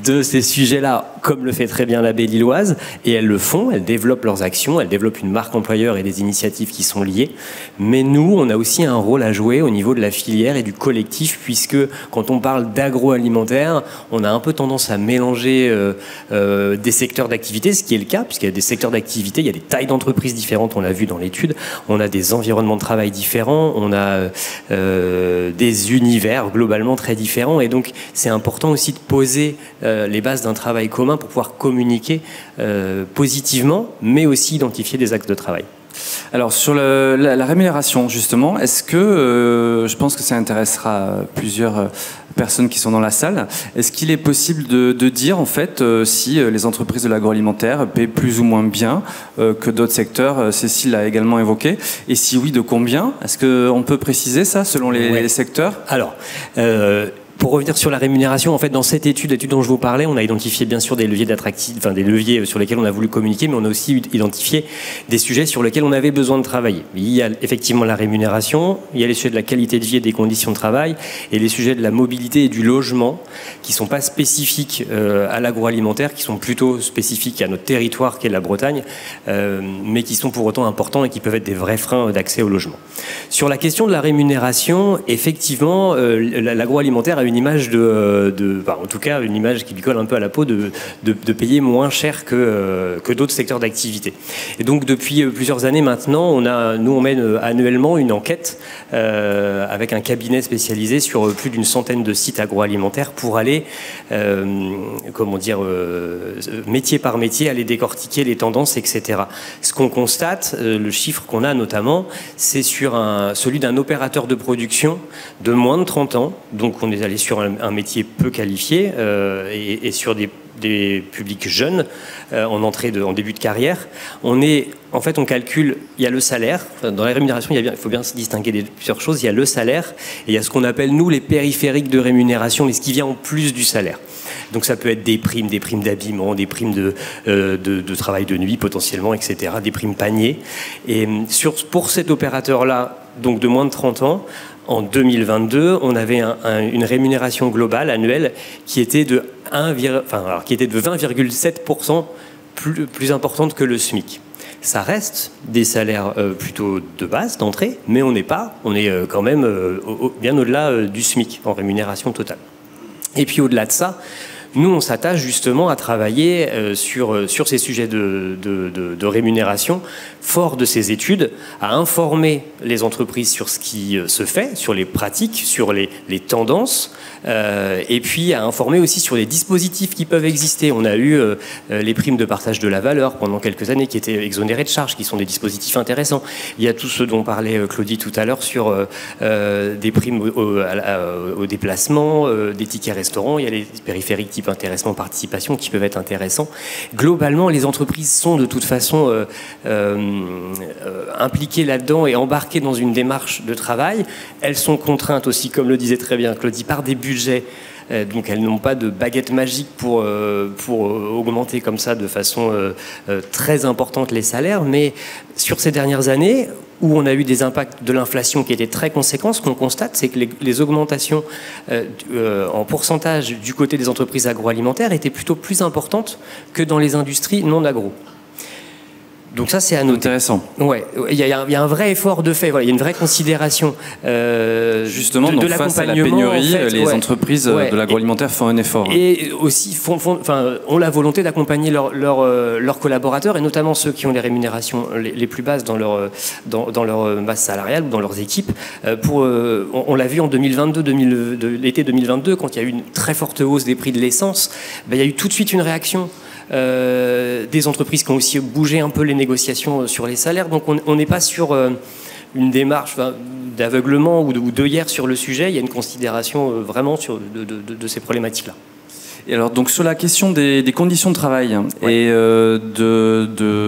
de ces sujets-là comme le fait très bien la Baie Lilloise, et elles le font, elles développent leurs actions, elles développent une marque employeur et des initiatives qui sont liées. Mais nous, on a aussi un rôle à jouer au niveau de la filière et du collectif, puisque quand on parle d'agroalimentaire, on a un peu tendance à mélanger des secteurs d'activité, ce qui est le cas, puisqu'il y a des secteurs d'activité, il y a des tailles d'entreprises différentes, on l'a vu dans l'étude, on a des environnements de travail différents, on a des univers globalement très différents, et donc c'est important aussi de poser les bases d'un travail commun pour pouvoir communiquer positivement, mais aussi identifier des axes de travail. Alors sur la rémunération justement, est-ce que, je pense que ça intéressera plusieurs personnes qui sont dans la salle, est-ce qu'il est possible de dire en fait si les entreprises de l'agroalimentaire paient plus ou moins bien que d'autres secteurs? Cécile l'a également évoqué, et si oui, de combien? Est-ce qu'on peut préciser ça selon les secteurs? Alors, pour revenir sur la rémunération, en fait, dans cette étude dont je vous parlais, on a identifié bien sûr des leviers d'attractivité, enfin des leviers sur lesquels on a voulu communiquer, mais on a aussi identifié des sujets sur lesquels on avait besoin de travailler. Il y a effectivement la rémunération, il y a les sujets de la qualité de vie et des conditions de travail, et les sujets de la mobilité et du logement, qui sont pas spécifiques à l'agroalimentaire, qui sont plutôt spécifiques à notre territoire qu'est la Bretagne, mais qui sont pour autant importants et qui peuvent être des vrais freins d'accès au logement. Sur la question de la rémunération, effectivement, l'agroalimentaire a une image en tout cas une image qui lui colle un peu à la peau de payer moins cher que d'autres secteurs d'activité. Et donc depuis plusieurs années maintenant, on mène annuellement une enquête avec un cabinet spécialisé sur plus d'une centaine de sites agroalimentaires pour aller, métier par métier, aller décortiquer les tendances, etc. Ce qu'on constate, le chiffre qu'on a notamment, c'est sur celui d'un opérateur de production de moins de 30 ans, donc on est allé sur un métier peu qualifié et sur des publics jeunes en début de carrière. On calcule, il y a le salaire. Dans la rémunération, il faut bien se distinguer de plusieurs choses. Il y a le salaire et il y a ce qu'on appelle, nous, les périphériques de rémunération, mais ce qui vient en plus du salaire. Donc ça peut être des primes d'habillement, des primes de travail de nuit potentiellement, etc., des primes paniers. Et pour cet opérateur-là, donc de moins de 30 ans, en 2022, on avait une rémunération globale annuelle qui était de 20,7% plus importante que le SMIC. Ça reste des salaires plutôt de base, d'entrée, mais on est quand même bien au-delà du SMIC en rémunération totale. Et puis au-delà de ça, nous, on s'attache justement à travailler sur ces sujets de rémunération, fort de ces études, à informer les entreprises sur ce qui se fait, sur les pratiques, sur les tendances, et puis à informer aussi sur les dispositifs qui peuvent exister. On a eu les primes de partage de la valeur pendant quelques années qui étaient exonérées de charges, qui sont des dispositifs intéressants. Il y a tout ce dont parlait Claudie tout à l'heure sur des primes au déplacement, des tickets restaurants, il y a les périphériques type intéressement, participation qui peuvent être intéressants. Globalement, les entreprises sont de toute façon impliquées là-dedans et embarquées dans une démarche de travail. Elles sont contraintes aussi, comme le disait très bien Claudie, par des budgets. Donc elles n'ont pas de baguette magique pour augmenter comme ça de façon très importante les salaires. Mais sur ces dernières années, où on a eu des impacts de l'inflation qui étaient très conséquents, ce qu'on constate, c'est que les augmentations en pourcentage du côté des entreprises agroalimentaires étaient plutôt plus importantes que dans les industries non agro. Donc ça, c'est à noter. Intéressant. Ouais, il y a un vrai effort de fait. Voilà, il y a une vraie considération justement de face à la pénurie, en fait, les entreprises de l'agroalimentaire font un effort. Et aussi ont la volonté d'accompagner leurs collaborateurs, et notamment ceux qui ont les rémunérations les plus basses dans leur masse salariale ou dans leurs équipes. On l'a vu en 2022, l'été 2022, quand il y a eu une très forte hausse des prix de l'essence, il y a eu tout de suite une réaction. Des entreprises qui ont aussi bougé un peu les négociations sur les salaires. Donc on n'est pas sur une démarche d'aveuglement ou d'œillère sur le sujet. Il y a une considération vraiment de ces problématiques-là. Et alors, donc, sur la question des conditions de travail, ouais. Et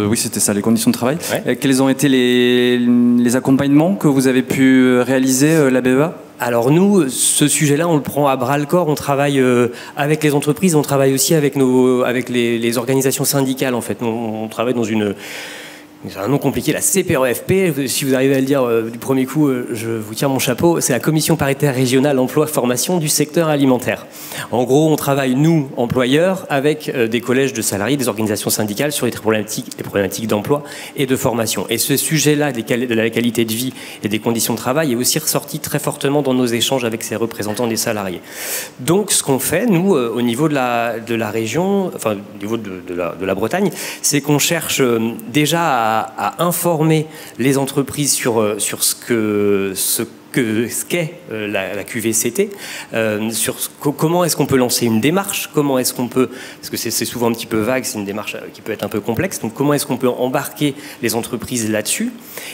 oui, c'était ça, les conditions de travail. Ouais. Quels ont été les accompagnements que vous avez pu réaliser, la BEA ? Alors nous, ce sujet-là, on le prend à bras-le-corps. On travaille avec les entreprises, on travaille aussi avec les organisations syndicales. En fait, on travaille dans une C'est un nom compliqué, la CPEFP. Si vous arrivez à le dire du premier coup, je vous tire mon chapeau. C'est la Commission paritaire régionale emploi-formation du secteur alimentaire. En gros, on travaille, nous, employeurs, avec des collèges de salariés, des organisations syndicales sur les problématiques d'emploi et de formation. Et ce sujet-là de la qualité de vie et des conditions de travail est aussi ressorti très fortement dans nos échanges avec ces représentants des salariés. Donc, ce qu'on fait, nous, au niveau de la région, enfin, au niveau de la Bretagne, c'est qu'on cherche déjà à informer les entreprises sur ce qu'est la QVCT, sur comment est-ce qu'on peut lancer une démarche, comment est-ce qu'on peut, parce que c'est souvent un petit peu vague, c'est une démarche qui peut être un peu complexe, donc comment est-ce qu'on peut embarquer les entreprises là-dessus.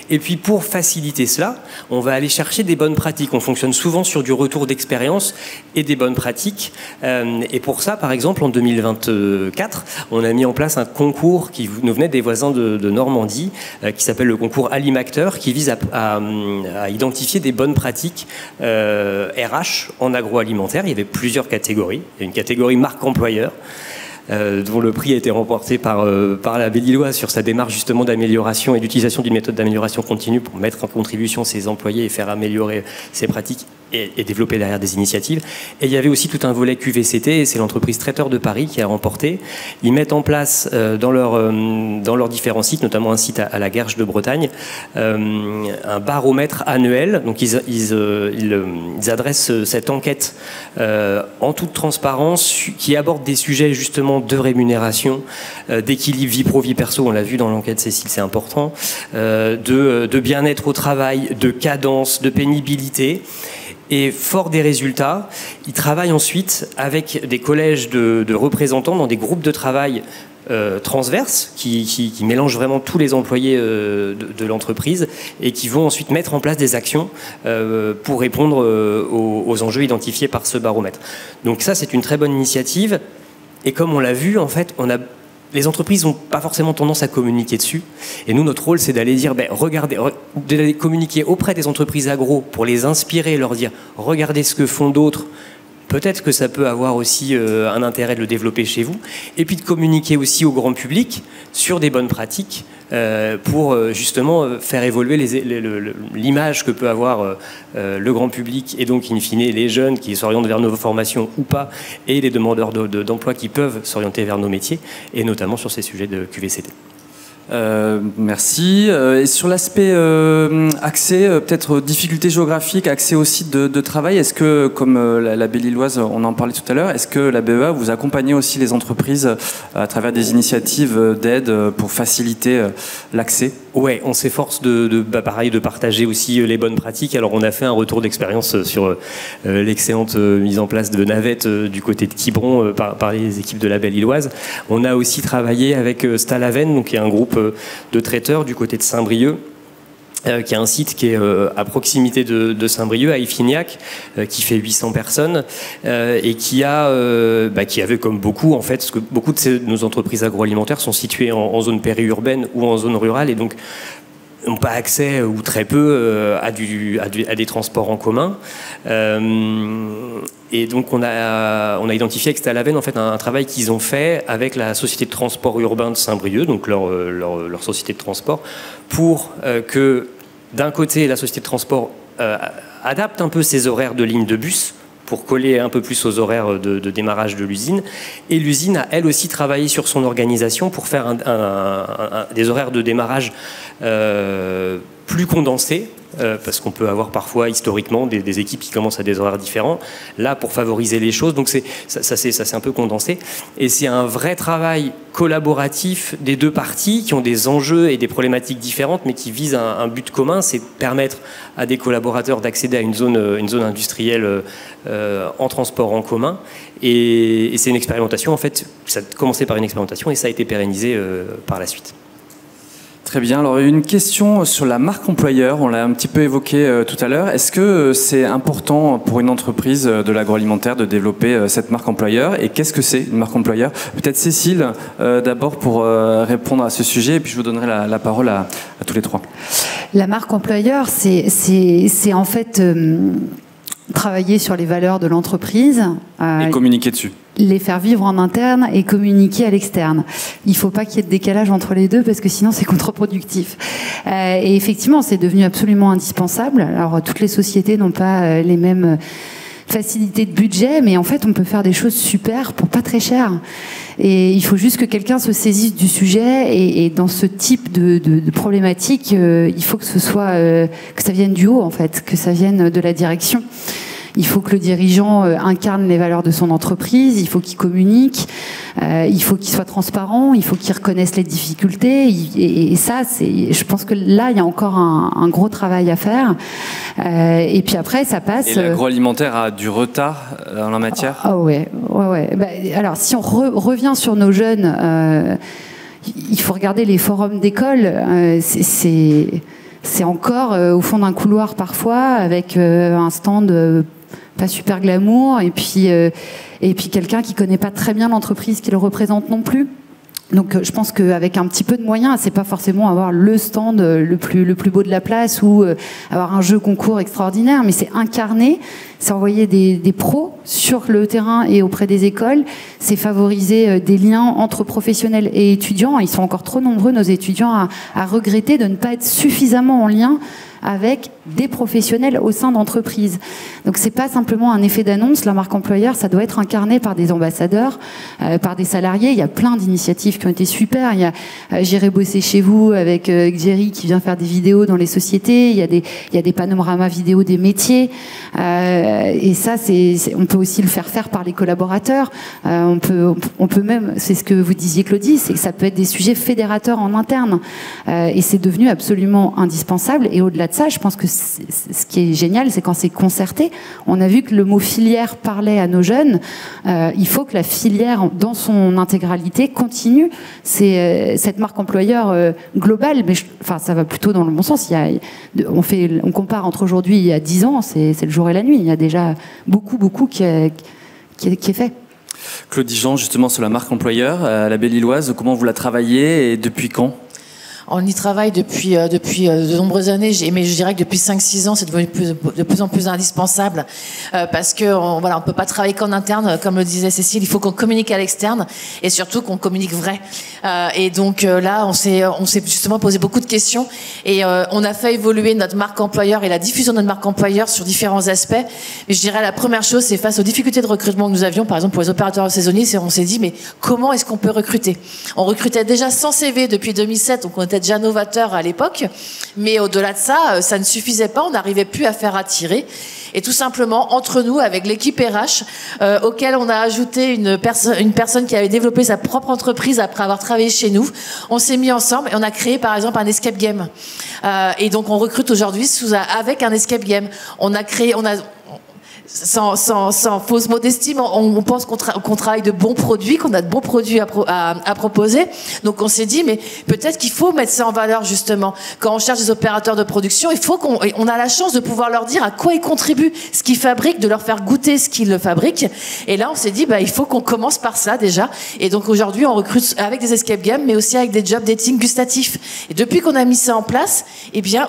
Et puis pour faciliter cela, on va aller chercher des bonnes pratiques. On fonctionne souvent sur du retour d'expérience et des bonnes pratiques. Et pour ça, par exemple, en 2024, on a mis en place un concours qui nous venait des voisins de Normandie, qui s'appelle le concours Alimacteur, qui vise à identifier des bonnes pratiques RH en agroalimentaire. Il y avait plusieurs catégories. Il y a une catégorie marque employeur, dont le prix a été remporté par la Belle-Îloise sur sa démarche justement d'amélioration et d'utilisation d'une méthode d'amélioration continue pour mettre en contribution ses employés et faire améliorer ses pratiques et développer derrière des initiatives. Et il y avait aussi tout un volet QVCT, et c'est l'entreprise Traiteur de Paris qui a remporté. Ils mettent en place dans leurs différents sites, notamment un site à la Guerche de Bretagne, un baromètre annuel. Donc ils adressent cette enquête en toute transparence qui aborde des sujets justement de rémunération, d'équilibre vie pro, vie perso, on l'a vu dans l'enquête Cécile, c'est important, de bien-être au travail, de cadence, de pénibilité. Et fort des résultats, ils travaillent ensuite avec des collèges de représentants dans des groupes de travail transverses qui mélangent vraiment tous les employés de l'entreprise et qui vont ensuite mettre en place des actions pour répondre aux enjeux identifiés par ce baromètre. Donc ça, c'est une très bonne initiative. Et comme on l'a vu, en fait, les entreprises n'ont pas forcément tendance à communiquer dessus. Et nous, notre rôle, c'est d'aller dire, regardez, d'aller communiquer auprès des entreprises agro pour les inspirer, leur dire, regardez ce que font d'autres. Peut-être que ça peut avoir aussi un intérêt de le développer chez vous. Et puis de communiquer aussi au grand public sur des bonnes pratiques pour justement faire évoluer l'image que peut avoir le grand public et donc in fine les jeunes qui s'orientent vers nos formations ou pas et les demandeurs d'emploi qui peuvent s'orienter vers nos métiers et notamment sur ces sujets de QVCT. Merci. Et sur l'aspect accès, peut-être difficultés géographiques, accès au site de travail, est-ce que, comme la Belle-Îloise, on en parlait tout à l'heure, est-ce que la BEA vous accompagnez aussi les entreprises à travers des initiatives d'aide pour faciliter l'accès ? Ouais, on s'efforce pareil, de partager aussi les bonnes pratiques. Alors, on a fait un retour d'expérience sur l'excellente mise en place de navettes du côté de Quiberon par les équipes de la Belle-Îloise. On a aussi travaillé avec Stalaven, donc qui est un groupe de traiteurs du côté de Saint-Brieuc, qui a un site qui est à proximité de Saint-Brieuc, à Iffignac, qui fait 800 personnes et qui avait comme beaucoup, en fait, parce que beaucoup de nos entreprises agroalimentaires sont situées en zone périurbaine ou en zone rurale et donc n'ont pas accès ou très peu à des transports en commun. Et donc on a identifié avec Stalaven en fait un travail qu'ils ont fait avec la société de transport urbain de Saint-Brieuc, donc leur société de transport, pour que d'un côté la société de transport adapte un peu ses horaires de ligne de bus pour coller un peu plus aux horaires de démarrage de l'usine. Et l'usine a elle aussi travaillé sur son organisation pour faire des horaires de démarrage plus condensés, parce qu'on peut avoir parfois historiquement des équipes qui commencent à des horaires différents. Là, pour favoriser les choses, donc ça s'est un peu condensé. Et c'est un vrai travail collaboratif des deux parties qui ont des enjeux et des problématiques différentes, mais qui visent un but commun, c'est permettre à des collaborateurs d'accéder à une zone industrielle en transport en commun. Et c'est une expérimentation, en fait, ça a commencé par une expérimentation et ça a été pérennisé par la suite. Très bien. Alors, une question sur la marque employeur. On l'a un petit peu évoqué tout à l'heure. Est-ce que c'est important pour une entreprise de l'agroalimentaire de développer cette marque employeur ? Et qu'est-ce que c'est une marque employeur ? Peut-être Cécile, d'abord pour répondre à ce sujet, et puis je vous donnerai la parole à tous les trois. La marque employeur, c'est en fait travailler sur les valeurs de l'entreprise. Et communiquer dessus. les faire vivre en interne et communiquer à l'externe. Il ne faut pas qu'il y ait de décalage entre les deux parce que sinon c'est contre-productif. Et effectivement, c'est devenu absolument indispensable. Alors, toutes les sociétés n'ont pas les mêmes facilités de budget, mais en fait, on peut faire des choses super pour pas très cher. Et il faut juste que quelqu'un se saisisse du sujet. Et dans ce type de problématique, il faut que ce soit que ça vienne du haut, en fait, que ça vienne de la direction. Il faut que le dirigeant incarne les valeurs de son entreprise, il faut qu'il communique, il faut qu'il soit transparent, il faut qu'il reconnaisse les difficultés. Et ça, je pense que là, il y a encore un gros travail à faire. Et puis après, ça passe... Et l'agroalimentaire a du retard en la matière ? Ah ouais. Alors, si on revient sur nos jeunes, il faut regarder les forums d'école. C'est encore au fond d'un couloir parfois, avec un stand pas super glamour, et puis quelqu'un qui connaît pas très bien l'entreprise qui le représente non plus. Donc je pense qu'avec un petit peu de moyens, c'est pas forcément avoir le stand le plus beau de la place ou avoir un jeu concours extraordinaire, mais c'est incarner, c'est envoyer des pros sur le terrain et auprès des écoles, c'est favoriser des liens entre professionnels et étudiants. Ils sont encore trop nombreux, nos étudiants, à regretter de ne pas être suffisamment en lien avec des professionnels au sein d'entreprises. Donc c'est pas simplement un effet d'annonce. La marque employeur, ça doit être incarné par des ambassadeurs, par des salariés. Il y a plein d'initiatives qui ont été super. Il y a J'irai bosser chez vous avec Jerry qui vient faire des vidéos dans les sociétés. Il y a des panoramas vidéo des métiers. Et ça, on peut aussi le faire par les collaborateurs. On peut même, c'est ce que vous disiez Claudie, c'est que ça peut être des sujets fédérateurs en interne. Et c'est devenu absolument indispensable. Et au-delà de ça, je pense que ce qui est génial, c'est quand c'est concerté. On a vu que le mot filière parlait à nos jeunes. Il faut que la filière, dans son intégralité, continue. C'est cette marque employeur globale, mais ça va plutôt dans le bon sens. On compare entre aujourd'hui et il y a 10 ans, c'est le jour et la nuit. Il y a déjà beaucoup qui est fait. Claudie Jean, justement sur la marque employeur, la Belle-Îloise, comment vous la travaillez et depuis quand ? On y travaille depuis de nombreuses années, mais je dirais que depuis 5-6 ans, c'est devenu de plus en plus indispensable parce que on peut pas travailler qu'en interne, comme le disait Cécile, il faut qu'on communique à l'externe et surtout qu'on communique vrai. Et donc là, on s'est justement posé beaucoup de questions et on a fait évoluer notre marque employeur et la diffusion de notre marque employeur sur différents aspects. Mais je dirais la première chose, c'est face aux difficultés de recrutement que nous avions, par exemple pour les opérateurs saisonniers, on s'est dit mais comment est-ce qu'on peut recruter ? On recrutait déjà 100 CV depuis 2007, donc on était déjà novateur à l'époque, mais au-delà de ça, ça ne suffisait pas, on n'arrivait plus à faire attirer. Et tout simplement, entre nous, avec l'équipe RH, auquel on a ajouté une personne qui avait développé sa propre entreprise après avoir travaillé chez nous, on s'est mis ensemble et on a créé par exemple un escape game. Et donc on recrute aujourd'hui avec un escape game. Sans fausse modestie, on pense qu'on travaille de bons produits, qu'on a de bons produits à proposer. Donc on s'est dit, mais peut-être qu'il faut mettre ça en valeur justement. Quand on cherche des opérateurs de production, il faut qu'on a la chance de pouvoir leur dire à quoi ils contribuent, ce qu'ils fabriquent, de leur faire goûter ce qu'ils fabriquent. Et là, on s'est dit, il faut qu'on commence par ça déjà. Et donc aujourd'hui, on recrute avec des escape games, mais aussi avec des job dating gustatifs. Et depuis qu'on a mis ça en place,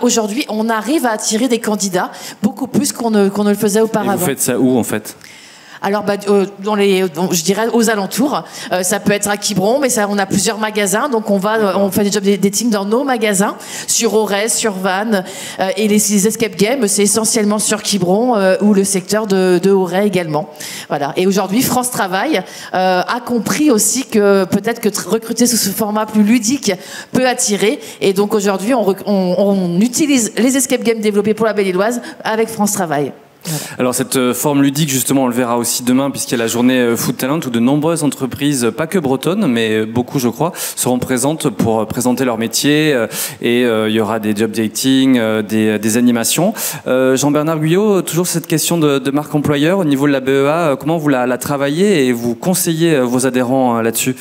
aujourd'hui, on arrive à attirer des candidats beaucoup plus qu'on ne le faisait auparavant. Vous faites ça où en fait ? Alors, je dirais aux alentours. Ça peut être à Quiberon, mais on a plusieurs magasins. Donc, on fait des job dating dans nos magasins, sur Auray, sur Vannes. Et les escape games, c'est essentiellement sur Quiberon ou le secteur de Auray également. Voilà. Et aujourd'hui, France Travail a compris aussi que peut-être que recruter sous ce format plus ludique peut attirer. Et donc, aujourd'hui, on utilise les escape games développés pour la Belle-Îloise avec France Travail. Voilà. Alors cette forme ludique, justement, on le verra aussi demain, puisqu'il y a la journée Food Talent, où de nombreuses entreprises, pas que bretonnes, mais beaucoup, je crois, seront présentes pour présenter leur métier, et il y aura des job dating, des animations. Jean-Bernard Guyot, toujours cette question de marque employeur, au niveau de la BEA, comment vous la travaillez et vous conseillez vos adhérents là-dessus ?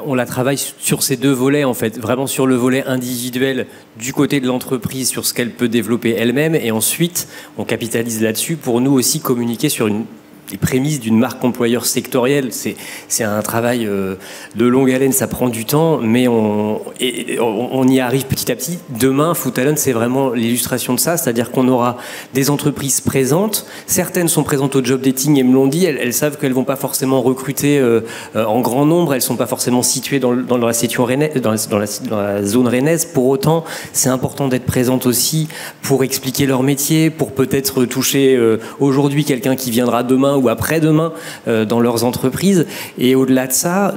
On la travaille sur ces deux volets, en fait. Vraiment sur le volet individuel du côté de l'entreprise, sur ce qu'elle peut développer elle-même. Et ensuite, on capitalise là-dessus pour nous aussi communiquer sur une les prémices d'une marque employeur sectorielle. C'est un travail de longue haleine, ça prend du temps, mais on y arrive petit à petit. Demain, Food Talent, c'est vraiment l'illustration de ça, c'est-à-dire qu'on aura des entreprises présentes. Certaines sont présentes au job dating et me l'ont dit, elles savent qu'elles vont pas forcément recruter en grand nombre, elles sont pas forcément situées dans la zone rennaise. Pour autant, c'est important d'être présente aussi pour expliquer leur métier, pour peut-être toucher aujourd'hui quelqu'un qui viendra demain ou après-demain dans leurs entreprises. Et au-delà de ça,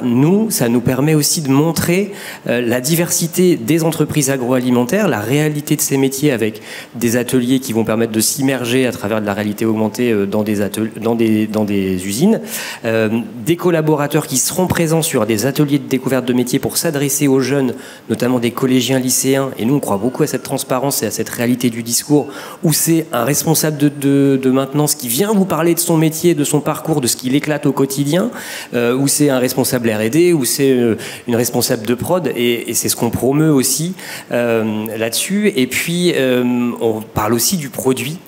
ça nous permet aussi de montrer la diversité des entreprises agroalimentaires, la réalité de ces métiers avec des ateliers qui vont permettre de s'immerger à travers de la réalité augmentée dans des usines, des collaborateurs qui seront présents sur des ateliers de découverte de métiers pour s'adresser aux jeunes, notamment des collégiens, lycéens. Et nous, on croit beaucoup à cette transparence et à cette réalité du discours où c'est un responsable de maintenance qui vient vous parler de son métier, de son parcours, de ce qui l'éclate au quotidien, où c'est un responsable R&D, où c'est une responsable de prod, et c'est ce qu'on promeut aussi là-dessus. Et puis, on parle aussi du produit,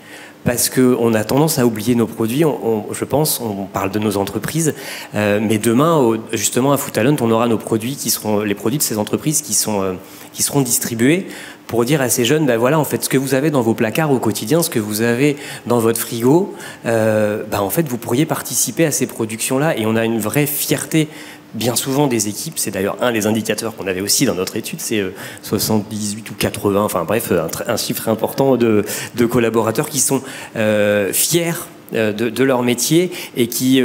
parce qu'on a tendance à oublier nos produits, je pense, on parle de nos entreprises, mais demain, justement, à Food Talent, on aura nos produits qui seront les produits de ces entreprises qui seront distribués pour dire à ces jeunes, ben voilà, en fait, ce que vous avez dans vos placards au quotidien, ce que vous avez dans votre frigo, en fait, vous pourriez participer à ces productions-là, et on a une vraie fierté. Bien souvent des équipes, c'est d'ailleurs un des indicateurs qu'on avait aussi dans notre étude, c'est 78 ou 80, enfin bref, un chiffre important de collaborateurs qui sont fiers de leur métier et qui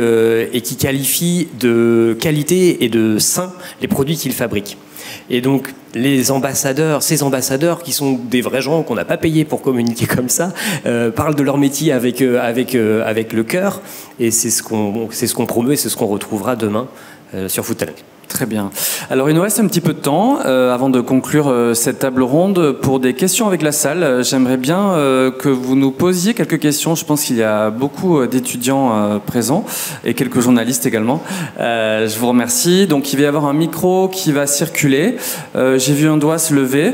qualifient de qualité et de sain les produits qu'ils fabriquent. Et donc ces ambassadeurs qui sont des vrais gens qu'on n'a pas payés pour communiquer comme ça, parlent de leur métier avec le cœur, et c'est ce qu'on promeut et c'est ce qu'on retrouvera demain sur Food Talent. Très bien. Alors il nous reste un petit peu de temps avant de conclure cette table ronde pour des questions avec la salle. J'aimerais bien que vous nous posiez quelques questions. Je pense qu'il y a beaucoup d'étudiants présents et quelques journalistes également. Je vous remercie. Donc il va y avoir un micro qui va circuler. J'ai vu un doigt se lever.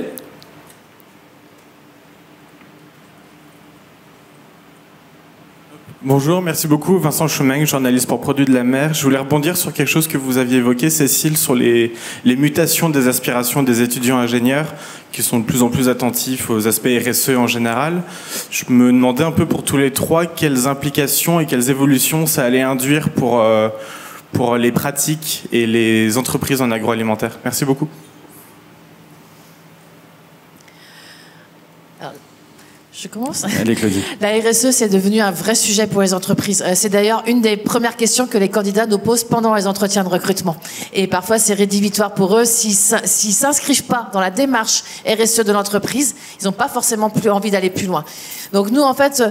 Bonjour, merci beaucoup. Vincent Chomeng, journaliste pour Produits de la Mer. Je voulais rebondir sur quelque chose que vous aviez évoqué, Cécile, sur les mutations des aspirations des étudiants ingénieurs qui sont de plus en plus attentifs aux aspects RSE en général. Je me demandais un peu pour tous les trois quelles implications et quelles évolutions ça allait induire pour les pratiques et les entreprises en agroalimentaire. Merci beaucoup. Je commence. Allez, Claudie. La RSE, c'est devenu un vrai sujet pour les entreprises. C'est d'ailleurs une des premières questions que les candidats nous posent pendant les entretiens de recrutement. Et parfois, c'est rédhibitoire pour eux. S'ils s'inscrivent pas dans la démarche RSE de l'entreprise, ils n'ont pas forcément plus envie d'aller plus loin. Donc nous, en fait,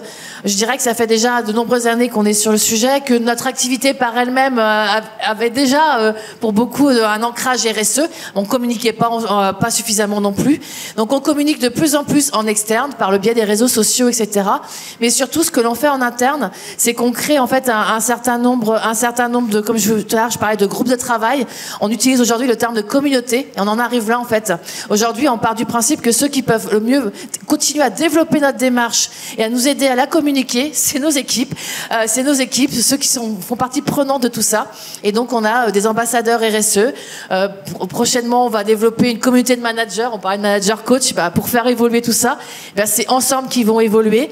je dirais que ça fait déjà de nombreuses années qu'on est sur le sujet, que notre activité par elle-même avait déjà, pour beaucoup, un ancrage RSE. On communiquait pas suffisamment non plus. Donc on communique de plus en plus en externe, par le biais des réseaux sociaux, etc. Mais surtout, ce que l'on fait en interne, c'est qu'on crée en fait un certain nombre de, comme tout à l'heure, je parlais de groupes de travail. On utilise aujourd'hui le terme de communauté, et on en arrive là en fait. Aujourd'hui, on part du principe que ceux qui peuvent le mieux continuer à développer notre démarche et à nous aider à la communiquer, c'est nos équipes, ceux qui font partie prenante de tout ça. Et donc, on a des ambassadeurs RSE. Prochainement, on va développer une communauté de managers. On parlait de manager coach, pour faire évoluer tout ça. C'est ensemble qui vont évoluer.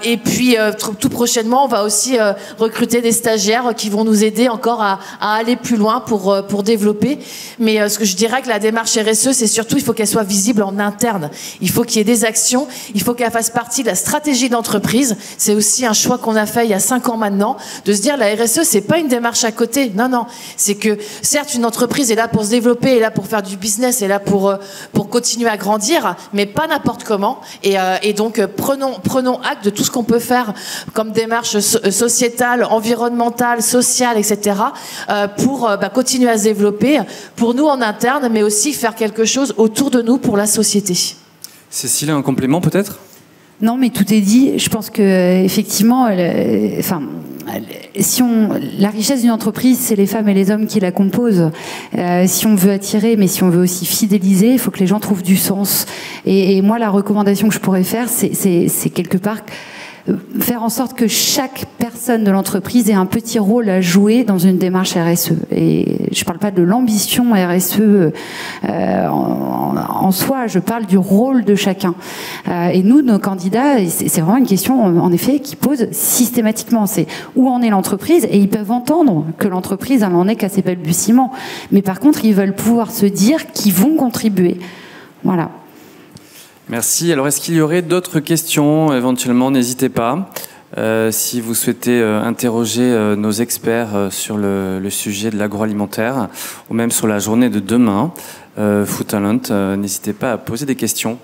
Et puis, tout prochainement, on va aussi recruter des stagiaires qui vont nous aider encore à aller plus loin pour développer. Mais ce que je dirais que la démarche RSE, c'est surtout, il faut qu'elle soit visible en interne. Il faut qu'il y ait des actions. Il faut qu'elle fasse partie de la stratégie d'entreprise. C'est aussi un choix qu'on a fait il y a 5 ans maintenant, de se dire la RSE, c'est pas une démarche à côté. Non, non. C'est que, certes, une entreprise est là pour se développer, est là pour faire du business, est là pour continuer à grandir, mais pas n'importe comment. Et donc, prenons acte de tout ce qu'on peut faire comme démarche sociétale, environnementale, sociale, etc., pour continuer à se développer, pour nous en interne, mais aussi faire quelque chose autour de nous pour la société. Cécile, un complément peut-être ? Non, mais tout est dit. Je pense que effectivement, la richesse d'une entreprise, c'est les femmes et les hommes qui la composent. Si on veut attirer, mais si on veut aussi fidéliser, il faut que les gens trouvent du sens. Et moi, la recommandation que je pourrais faire, c'est quelque part faire en sorte que chaque personne de l'entreprise ait un petit rôle à jouer dans une démarche RSE. Et je ne parle pas de l'ambition RSE en soi, je parle du rôle de chacun. Et nous, nos candidats, c'est vraiment une question, en effet, qui pose systématiquement. C'est où en est l'entreprise, et ils peuvent entendre que l'entreprise n'en est qu'à ses balbutiements. Mais par contre, ils veulent pouvoir se dire qu'ils vont contribuer. Voilà. Merci. Alors, est-ce qu'il y aurait d'autres questions? Éventuellement, n'hésitez pas. Si vous souhaitez interroger nos experts sur le sujet de l'agroalimentaire, ou même sur la journée de demain, Food Talent, n'hésitez pas à poser des questions.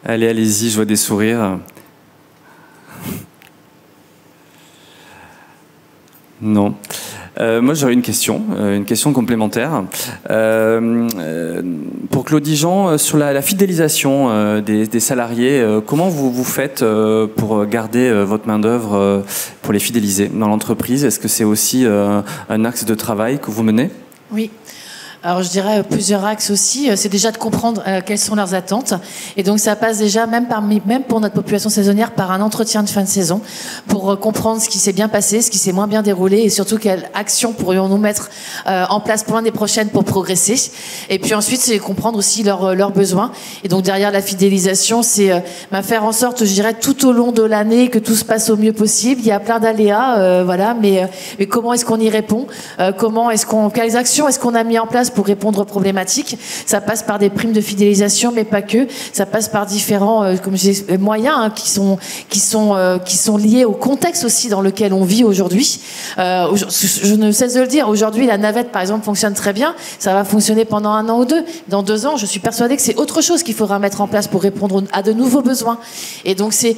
Allez, allez-y, je vois des sourires. Non. Moi, j'aurais une question complémentaire. Pour Claudie Jean, sur la fidélisation des salariés, comment vous faites pour garder votre main-d'œuvre, pour les fidéliser dans l'entreprise? Est-ce que c'est aussi un axe de travail que vous menez? Oui. Alors je dirais plusieurs axes aussi. C'est déjà de comprendre quelles sont leurs attentes. Et donc ça passe déjà, même pour notre population saisonnière, par un entretien de fin de saison pour comprendre ce qui s'est bien passé, ce qui s'est moins bien déroulé et surtout quelles actions pourrions-nous mettre en place pour l'année prochaine pour progresser. Et puis ensuite, c'est comprendre aussi leurs besoins. Et donc derrière la fidélisation, c'est faire en sorte, je dirais, tout au long de l'année que tout se passe au mieux possible. Il y a plein d'aléas, voilà, mais comment est-ce qu'on y répond? Quelles actions est-ce qu'on a mis en place pour répondre aux problématiques? Ça passe par des primes de fidélisation, mais pas que. Ça passe par différents moyens qui sont liés au contexte aussi dans lequel on vit aujourd'hui. Je ne cesse de le dire. Aujourd'hui, la navette, par exemple, fonctionne très bien. Ça va fonctionner pendant 1 an ou 2. Dans 2 ans, je suis persuadée que c'est autre chose qu'il faudra mettre en place pour répondre à de nouveaux besoins. Et donc, c'est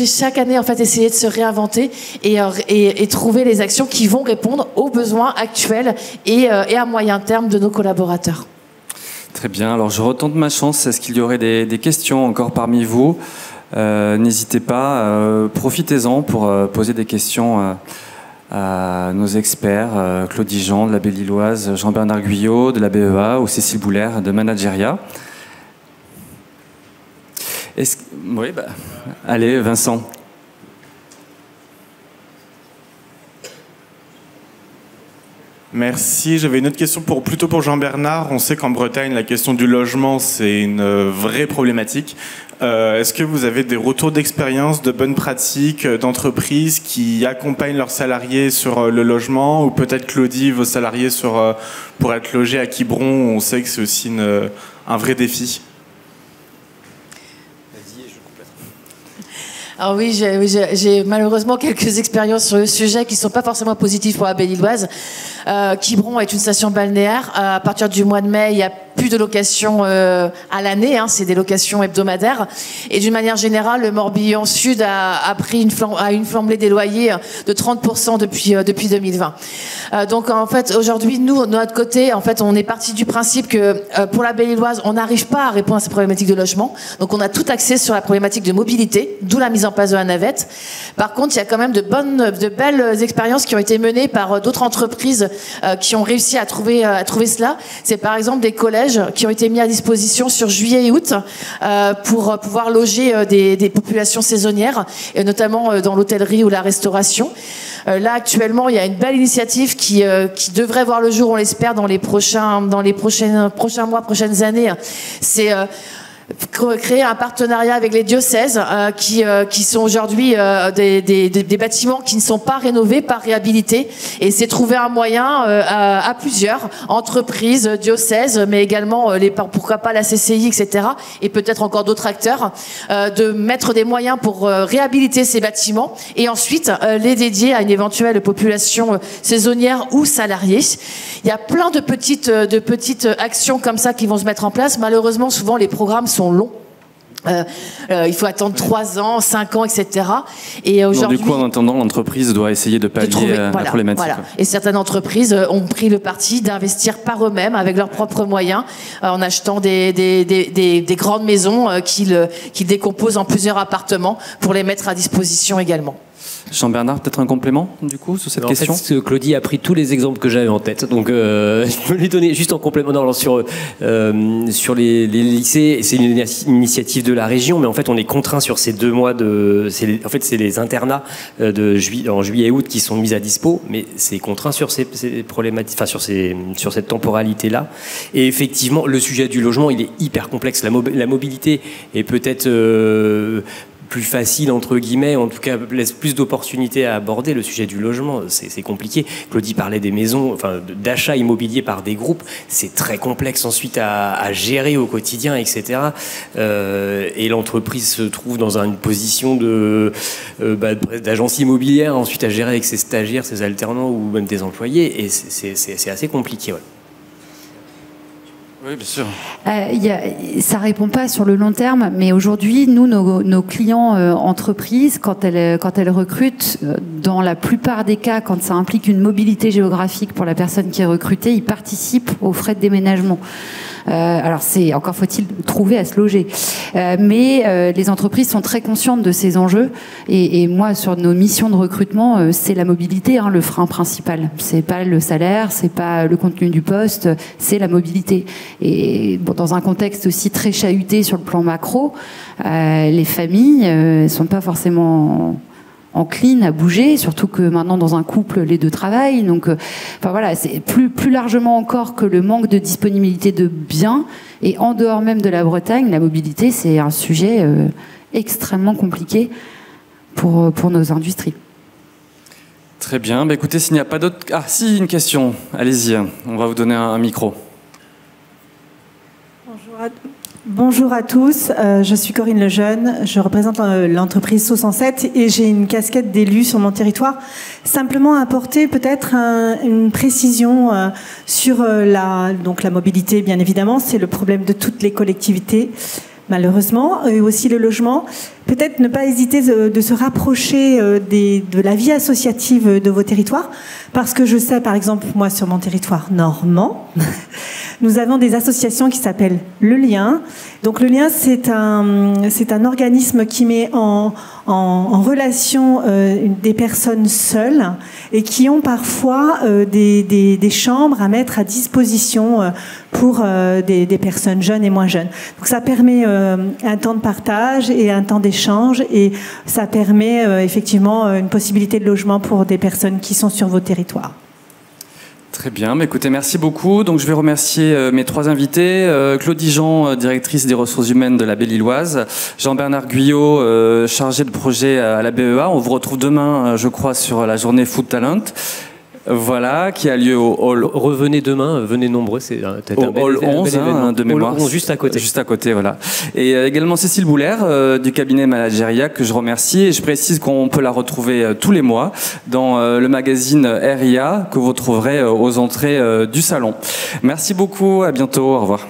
chaque année, en fait, essayer de se réinventer et trouver les actions qui vont répondre aux besoins actuels et à moyen terme de nos collaborateurs. Très bien, alors je retente ma chance. Est-ce qu'il y aurait des questions encore parmi vous? N'hésitez pas, profitez-en pour poser des questions à nos experts, Claudie Jean de la Belle-Illoise, Jean-Bernard Guyot de la BEA ou Cécile Boulaire de Manageria. Oui, allez, Vincent. Merci. J'avais une autre question plutôt pour Jean-Bernard. On sait qu'en Bretagne, la question du logement, c'est une vraie problématique. Est-ce que vous avez des retours d'expérience, de bonnes pratiques d'entreprises qui accompagnent leurs salariés sur le logement, ou peut-être, Claudie, vos salariés pour être logés à Quiberon? On sait que c'est aussi un vrai défi. Alors oui, j'ai malheureusement quelques expériences sur le sujet qui ne sont pas forcément positives pour la Belle-Illoise. Quiberon est une station balnéaire. À partir du mois de mai, il y a plus de locations à l'année, c'est des locations hebdomadaires. Et d'une manière générale, le Morbihan Sud a pris une flambée des loyers de 30% depuis 2020. Donc en fait, aujourd'hui, nous, de notre côté, en fait, on est parti du principe que pour la Belle-Illoise, on n'arrive pas à répondre à ces problématiques de logement. Donc on a tout axé sur la problématique de mobilité, d'où la mise en place de la navette. Par contre, il y a quand même de belles expériences qui ont été menées par d'autres entreprises qui ont réussi à trouver cela. C'est par exemple des collèges qui ont été mis à disposition sur juillet et août pour pouvoir loger des populations saisonnières, et notamment dans l'hôtellerie ou la restauration. Là, actuellement, il y a une belle initiative qui devrait voir le jour, on l'espère, dans les prochains mois, prochaines années. C'est créer un partenariat avec les diocèses qui sont aujourd'hui des bâtiments qui ne sont pas rénovés, pas réhabilités, et c'est trouver un moyen à plusieurs entreprises, diocèses, mais également pourquoi pas la CCI, etc., et peut-être encore d'autres acteurs, de mettre des moyens pour réhabiliter ces bâtiments et ensuite les dédier à une éventuelle population saisonnière ou salariée. Il y a plein de petites actions comme ça qui vont se mettre en place. Malheureusement, souvent les programmes sont longs. Il faut attendre 3 ans, 5 ans, etc. Et aujourd'hui, du coup, en attendant, l'entreprise doit essayer de pallier la problématique. Voilà. Et certaines entreprises ont pris le parti d'investir par eux-mêmes, avec leurs propres moyens, en achetant des grandes maisons qu'ils décomposent en plusieurs appartements pour les mettre à disposition également. Jean-Bernard, peut-être un complément du coup sur cette question. En fait, Claudie a pris tous les exemples que j'avais en tête, donc je peux lui donner juste en complément. Non, sur les lycées, c'est une initiative de la région, mais en fait on est contraint sur ces 2 mois c'est les internats en juillet et août qui sont mis à dispo, mais c'est contraint sur ces problématiques, enfin sur cette temporalité là. Et effectivement, le sujet du logement, il est hyper complexe. La mobilité est peut-être plus facile, entre guillemets, en tout cas laisse plus d'opportunités à aborder. Le sujet du logement, c'est compliqué. Claudie parlait des maisons, enfin d'achat immobilier par des groupes, c'est très complexe ensuite à gérer au quotidien, etc. Et l'entreprise se trouve dans une position d'agence immobilière, ensuite à gérer avec ses stagiaires, ses alternants ou même des employés, et c'est assez compliqué. Ouais. Oui, bien sûr. Ça répond pas sur le long terme, mais aujourd'hui, nous, nos clients entreprises, quand elles recrutent, dans la plupart des cas, quand ça implique une mobilité géographique pour la personne qui est recrutée, ils participent aux frais de déménagement. Alors encore faut-il trouver à se loger, mais les entreprises sont très conscientes de ces enjeux, et moi sur nos missions de recrutement, c'est la mobilité, le frein principal. C'est pas le salaire, c'est pas le contenu du poste, c'est la mobilité. Et bon, dans un contexte aussi très chahuté sur le plan macro, les familles sont pas forcément encline à bouger, surtout que maintenant dans un couple les deux travaillent, donc voilà, c'est plus largement encore que le manque de disponibilité de biens, et en dehors même de la Bretagne, la mobilité c'est un sujet extrêmement compliqué pour nos industries. Très bien, écoutez, s'il n'y a pas d'autres... Ah si, une question, allez-y, on va vous donner un micro. Bonjour à tous, je suis Corinne Lejeune, je représente l'entreprise Sauce en 7 et j'ai une casquette d'élu sur mon territoire. Simplement apporter peut-être une précision sur la mobilité, bien évidemment, c'est le problème de toutes les collectivités, malheureusement, et aussi le logement. Peut-être ne pas hésiter de se rapprocher de la vie associative de vos territoires, parce que je sais, par exemple, moi sur mon territoire normand, nous avons des associations qui s'appellent Le Lien. Donc Le Lien, c'est un organisme qui met en relation des personnes seules et qui ont parfois des chambres à mettre à disposition pour des personnes jeunes et moins jeunes. Donc ça permet un temps de partage et un temps d'échange, et ça permet effectivement une possibilité de logement pour des personnes qui sont sur vos territoires. Très bien, écoutez, merci beaucoup. Donc je vais remercier mes 3 invités. Claudie Jean, directrice des ressources humaines de la Belle-Illoise. Jean-Bernard Guyot, chargé de projet à la BEA. On vous retrouve demain, je crois, sur la journée Food Talent. Voilà, qui a lieu au hall. Revenez demain, venez nombreux, c'est peut-être au hall 11 de mémoire. Hall 11, juste à côté. Juste à côté, voilà. Et également Cécile Boulaire du cabinet Manageria, que je remercie. Et je précise qu'on peut la retrouver tous les mois dans le magazine RIA, que vous trouverez aux entrées du salon. Merci beaucoup, à bientôt, au revoir.